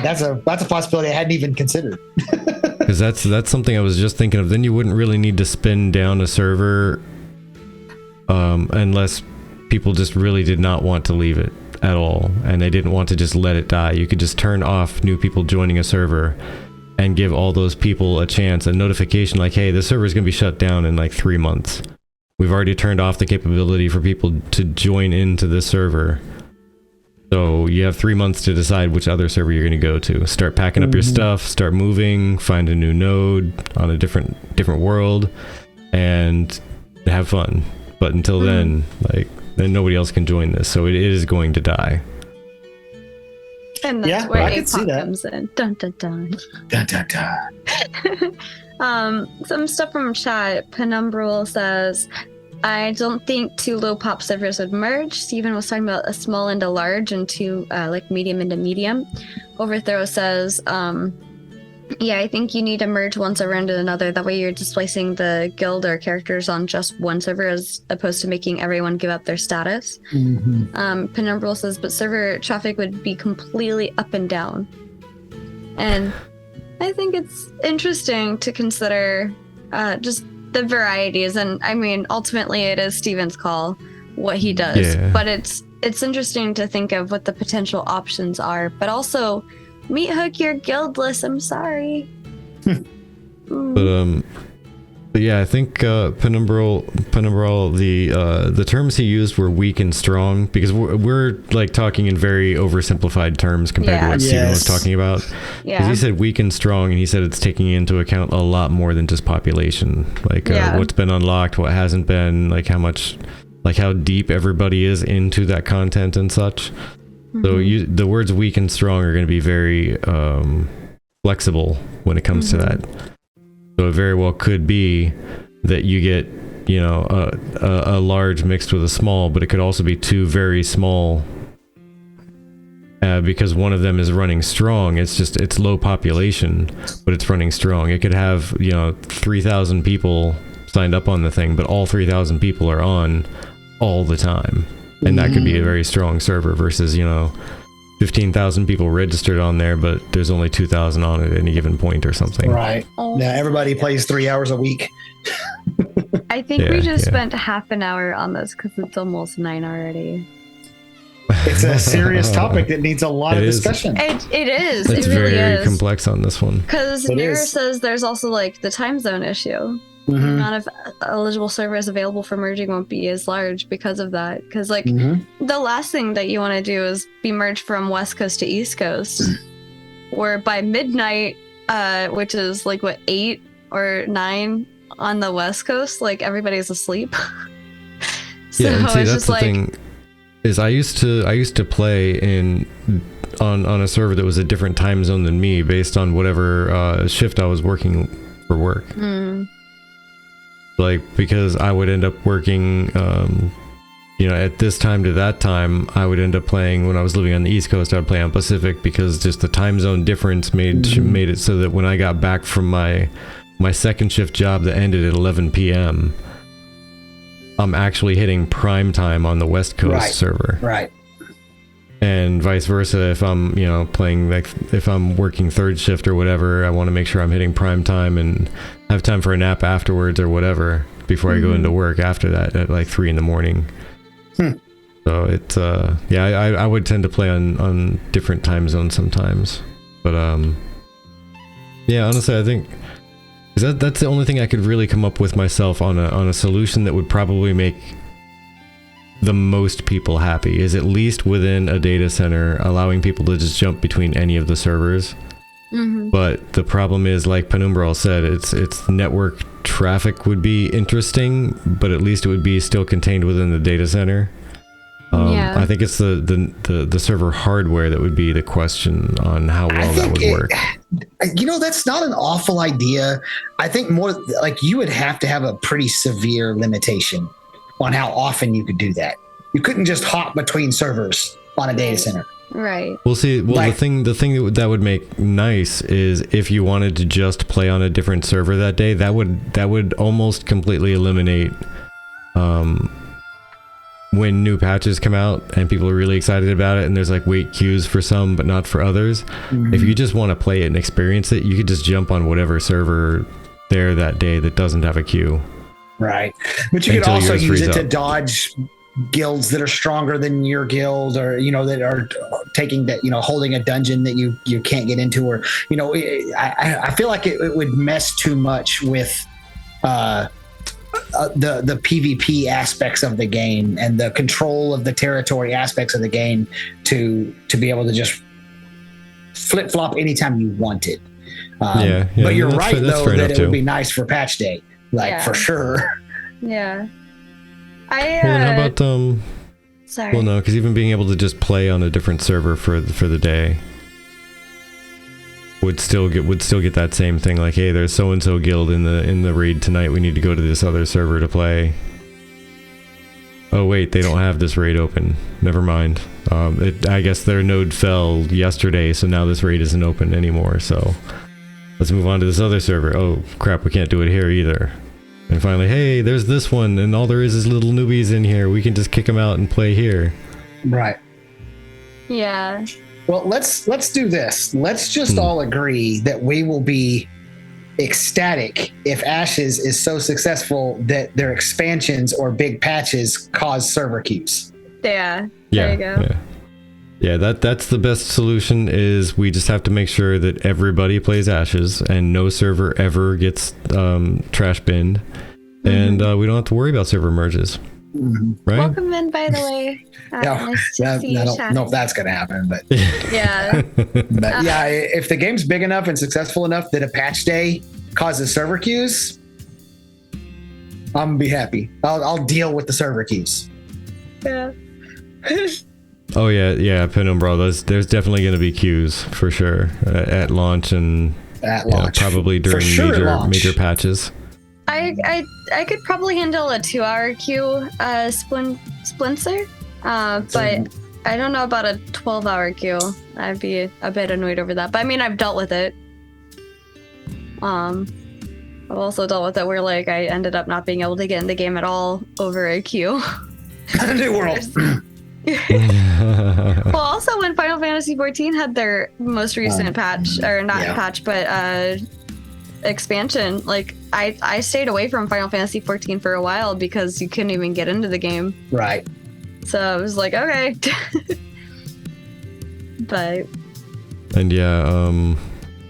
That's a possibility I hadn't even considered. Because that's something I was just thinking of. Then you wouldn't really need to spin down a server unless people just really did not want to leave it at all, and they didn't want to just let it die. You could just turn off new people joining a server and give all those people a chance, a notification like, hey, the server is going to be shut down in like 3 months. We've already turned off the capability for people to join into this server. So you have 3 months to decide which other server you're going to go to. Start packing up your stuff, start moving, find a new node on a different world, and have fun. But until then, then nobody else can join this, so it is going to die. And that's where I can see APOC that. comes in. Dun dun dun. Dun, dun, dun. Some stuff from chat. Penumbral says, I don't think two low pop servers would merge. Steven was talking about a small into large and two like medium into medium. Overthrow says, yeah, I think you need to merge one server into another. That way you're displacing the guild or characters on just one server as opposed to making everyone give up their status. Penumbral says, but server traffic would be completely up and down. And I think it's interesting to consider just the varieties. And I mean, ultimately it is Steven's call what he does. Yeah. But it's interesting to think of what the potential options are. But also, meat hook your guild list. I'm sorry. But yeah, I think Penumbral, the terms he used were weak and strong, because we're like talking in very oversimplified terms compared to what Steven was talking about. Because he said weak and strong, and he said it's taking into account a lot more than just population, like what's been unlocked, what hasn't been, like how much, like how deep everybody is into that content and such. So the words weak and strong are going to be very flexible when it comes to that. So it very well could be that you get, you know, a large mixed with a small, but it could also be two very small because one of them is running strong. It's low population, but it's running strong. It could have, you know, 3,000 people signed up on the thing, but all 3,000 people are on all the time. And that could be a very strong server versus, you know, 15,000 people registered on there, but there's only 2,000 on it at any given point or something. Right. Now everybody plays 3 hours a week. I think we just spent half an hour on this because it's almost 9 already. It's a serious topic that needs a lot of discussion. It is. It's it really very is. complex on this one. Because Nira says there's also like the time zone issue. The amount of eligible servers available for merging won't be as large because of that. Because like the last thing that you want to do is be merged from West Coast to East Coast, where by midnight, which is like what 8 or 9 on the West Coast, like everybody's asleep. So and see, it's that's just the like, thing. Is I used to play on a server that was a different time zone than me based on whatever shift I was working for work. Like, because I would end up working, you know, at this time to that time, I would end up playing, when I was living on the East Coast, I would play on Pacific, because just the time zone difference made it so that when I got back from my second shift job that ended at 11 p.m., I'm actually hitting prime time on the West Coast server. Right. And vice versa, if I'm, you know, playing, like, if I'm working third shift or whatever, I want to make sure I'm hitting prime time and have time for a nap afterwards or whatever before I go into work after that at like 3 in the So it's, I would tend to play on different time zones sometimes. But, yeah, honestly, I think that's the only thing I could really come up with myself on a solution that would probably make the most people happy, is at least within a data center, allowing people to just jump between any of the servers. But the problem is, like Penumbral said, it's network traffic would be interesting, but at least it would be still contained within the data center. I think it's the server hardware that would be the question on how well that would work. You know, that's not an awful idea. I think more like you would have to have a pretty severe limitation on how often you could do that. You couldn't just hop between servers on a data center. Right. We'll see. Well, like, the thing that would make nice is if you wanted to just play on a different server that day, that would almost completely eliminate when new patches come out and people are really excited about it and there's like wait queues for some but not for others, if you just want to play it and experience it, you could just jump on whatever server there that day that doesn't have a queue. Right. But you could also use it to dodge guilds that are stronger than your guild, or that are taking that, holding a dungeon that you can't get into, or I feel like it would mess too much with the PvP aspects of the game and the control of the territory aspects of the game to be able to just flip flop anytime you want it. But you're right though that it would be nice for patch day, for sure. Yeah. How about Sorry. Well, no, because even being able to just play on a different server for the day would still get that same thing. Like, hey, there's so and so guild in the raid tonight. We need to go to this other server to play. Oh wait, they don't have this raid open. Never mind. I guess their node fell yesterday, so now this raid isn't open anymore. So let's move on to this other server. Oh crap, we can't do it here either. And finally, hey, there's this one, and all there is little newbies in here. We can just kick them out and play here. Right. Yeah. Well, let's do this. Let's just all agree that we will be ecstatic if Ashes is so successful that their expansions or big patches cause server queues. Yeah. There you go. Yeah, that's the best solution. Is we just have to make sure that everybody plays Ashes and no server ever gets trash binned, and we don't have to worry about server merges. Right? Welcome in, by the way. Nice to see you. I don't know if that's gonna happen, but yeah. But yeah, if the game's big enough and successful enough that a patch day causes server queues, I'm gonna be happy. I'll deal with the server queues. Yeah. Oh yeah, Penumbra. There's definitely going to be queues for sure at launch and probably during major patches. I could probably handle a 2-hour queue, Splinter, but I don't know about a 12-hour queue. I'd be a bit annoyed over that. But I mean, I've dealt with it. I've also dealt with it where I ended up not being able to get in the game at all over a queue. New world. Well, also when Final Fantasy XIV had their most recent patch, or not patch, but expansion, I stayed away from Final Fantasy XIV for a while because you couldn't even get into the game. Right. So I was like, okay. But. And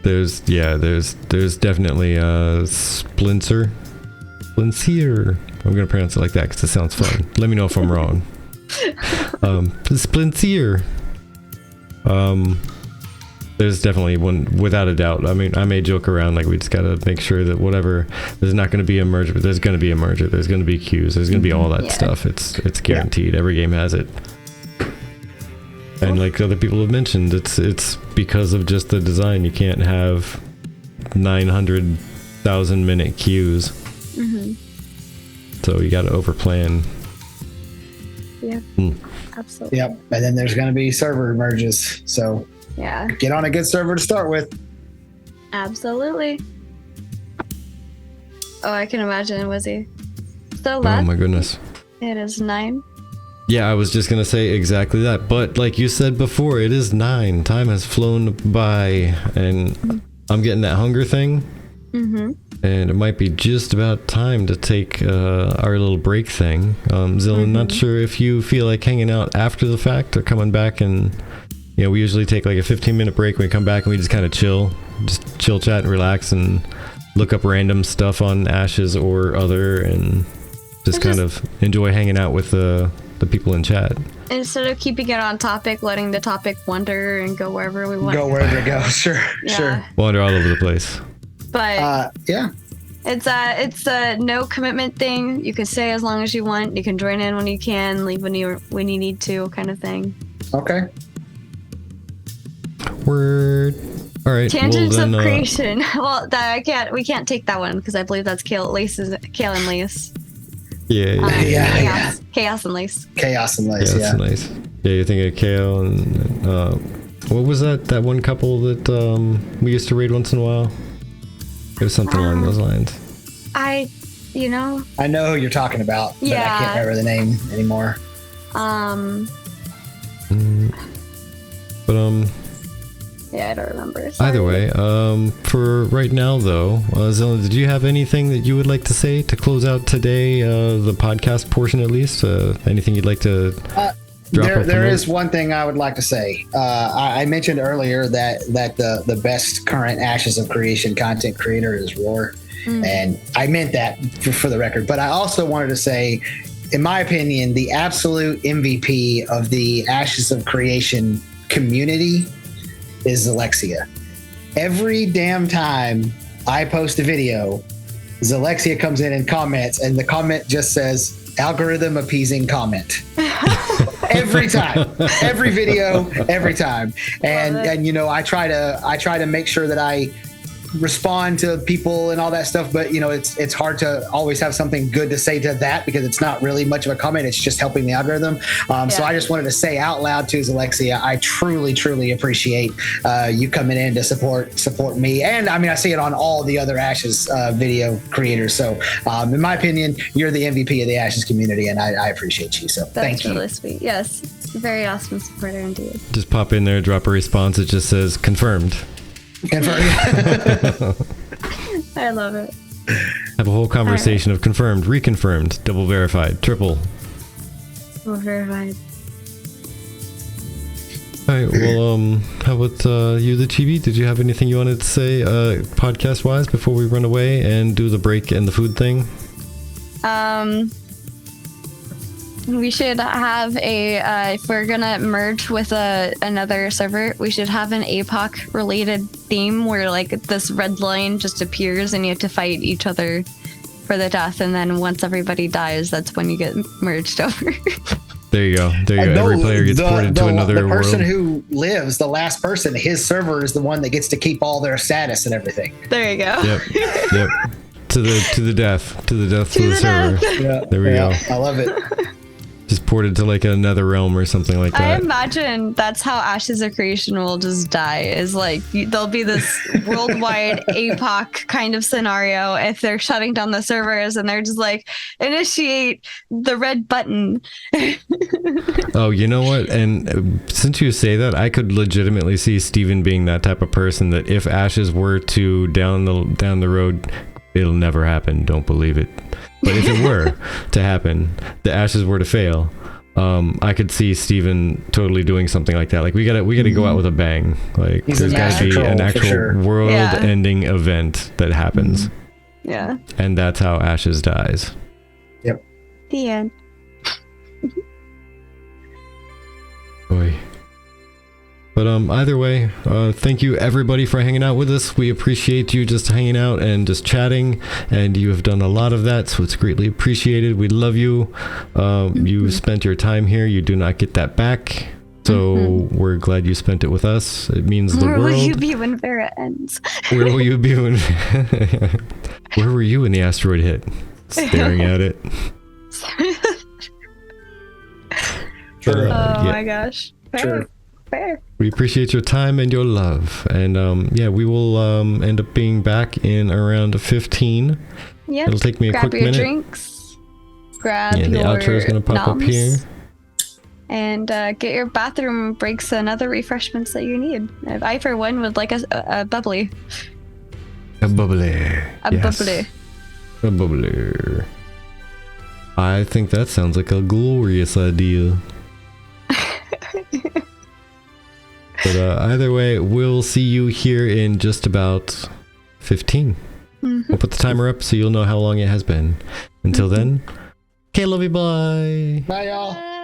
there's definitely Splinter. I'm gonna pronounce it like that because it sounds fun. Let me know if I'm wrong. Splinter. There's definitely one, without a doubt. I mean, I may joke around we just gotta make sure that whatever, there's not gonna be a merger, but there's gonna be a merger. There's gonna be queues. There's gonna be all that stuff. It's guaranteed. Every game has it. And like other people have mentioned, it's because of just the design. You can't have 900,000 minute queues. So you got to overplan. Yeah, absolutely. Yep, and then there's going to be server merges. So get on a good server to start with. Absolutely. Oh, I can imagine. Was he? So oh my goodness. It is 9. Yeah, I was just going to say exactly that. But like you said before, it is 9. Time has flown by, and I'm getting that hunger thing. And it might be just about time to take our little break thing. Zillion, not sure if you feel like hanging out after the fact or coming back, and we usually take like a 15-minute break when we come back and we just kind of chill, chat and relax and look up random stuff on Ashes or other, and just kind of enjoy hanging out with the people in chat. Instead of keeping it on topic, letting the topic wander and go wherever we want. Go wherever it goes. Sure. Wander all over the place. But it's a no commitment thing. You can stay as long as you want. You can join in when you can, leave when you need to, kind of thing. Okay. Word. All right. Tangents of creation. Well, we can't take that one because I believe that's Kale and Lace. Chaos and Lace. Chaos and Lace. Yeah, nice. Yeah, you think of Kale and what was that one couple that we used to raid once in a while? It was something along those lines. I know who you're talking about, but I can't remember the name anymore. But Yeah, I don't remember. Sorry. either way, for right now though, Zilla, did you have anything that you would like to say to close out today, the podcast portion at least? Anything you'd like to drop? There is one thing I would like to say. I mentioned earlier that the best current Ashes of Creation content creator is Roar, and I meant that for the record. But I also wanted to say, in my opinion, the absolute MVP of the Ashes of Creation community is Alexia. Every damn time I post a video, Alexia comes in and comments, and the comment just says algorithm appeasing comment. Every time, every video, every time. And you know, I try to make sure that I respond to people and all that stuff, but you know, it's hard to always have something good to say to that because it's not really much of a comment. It's just helping the algorithm. So I just wanted to say out loud to Alexia, I truly appreciate you coming in to support me. And I mean, I see it on all the other Ashes video creators. So in my opinion, you're the MVP of the Ashes community, and I appreciate you. So thank you. That's really sweet. Yes, very awesome supporter indeed. Just pop in there, drop a response. It just says confirmed. I love it. Have a whole conversation of confirmed, reconfirmed, double verified, triple. Double verified. All right. Well, how about you, the Chibi? Did you have anything you wanted to say, podcast-wise, before we run away and do the break and the food thing? We should have if we're gonna merge with another server, we should have an APOC related theme where like this red line just appears and you have to fight each other for the death, and then once everybody dies, that's when you get merged over. There you go. Every player gets ported to another world. The person who lives, the last person, his server is the one that gets to keep all their status and everything. There you go. Yep. To the death to the server. Yeah. There we go. I love it. Just ported to like another realm or something like that. I imagine that's how Ashes of Creation will just die. Is like there'll be this worldwide APOC kind of scenario if they're shutting down the servers and they're just like initiate the red button. Oh, you know what? And since you say that, I could legitimately see Steven being that type of person that if Ashes were to down the road, it'll never happen. Don't believe it. But if it were to happen, the Ashes were to fail, I could see Steven totally doing something like that. Like we gotta go out with a bang. Like there's gotta be an actual world-ending event that happens. Yeah. And that's how Ashes dies. Yep. The end. Boy. But either way, thank you everybody for hanging out with us. We appreciate you just hanging out and just chatting, and you have done a lot of that, so it's greatly appreciated. We love you. You spent your time here. You do not get that back. So we're glad you spent it with us. It means the world. Where will you be when Vera ends? Where will you be when... Where were you when the asteroid hit? Staring at it. My gosh. Fair. We appreciate your time and your love, and we will end up being back in around 15. Yeah, it'll take me a quick minute. Grab your drinks, grab your the outro is gonna pop up here, and get your bathroom breaks and other refreshments that you need. I for one would like a bubbly. A bubbly. Bubbly. A bubbly. I think that sounds like a glorious idea. But either way, we'll see you here in just about 15. We'll put the timer up so you'll know how long it has been. Until then, okay, love you, bye. Bye, y'all.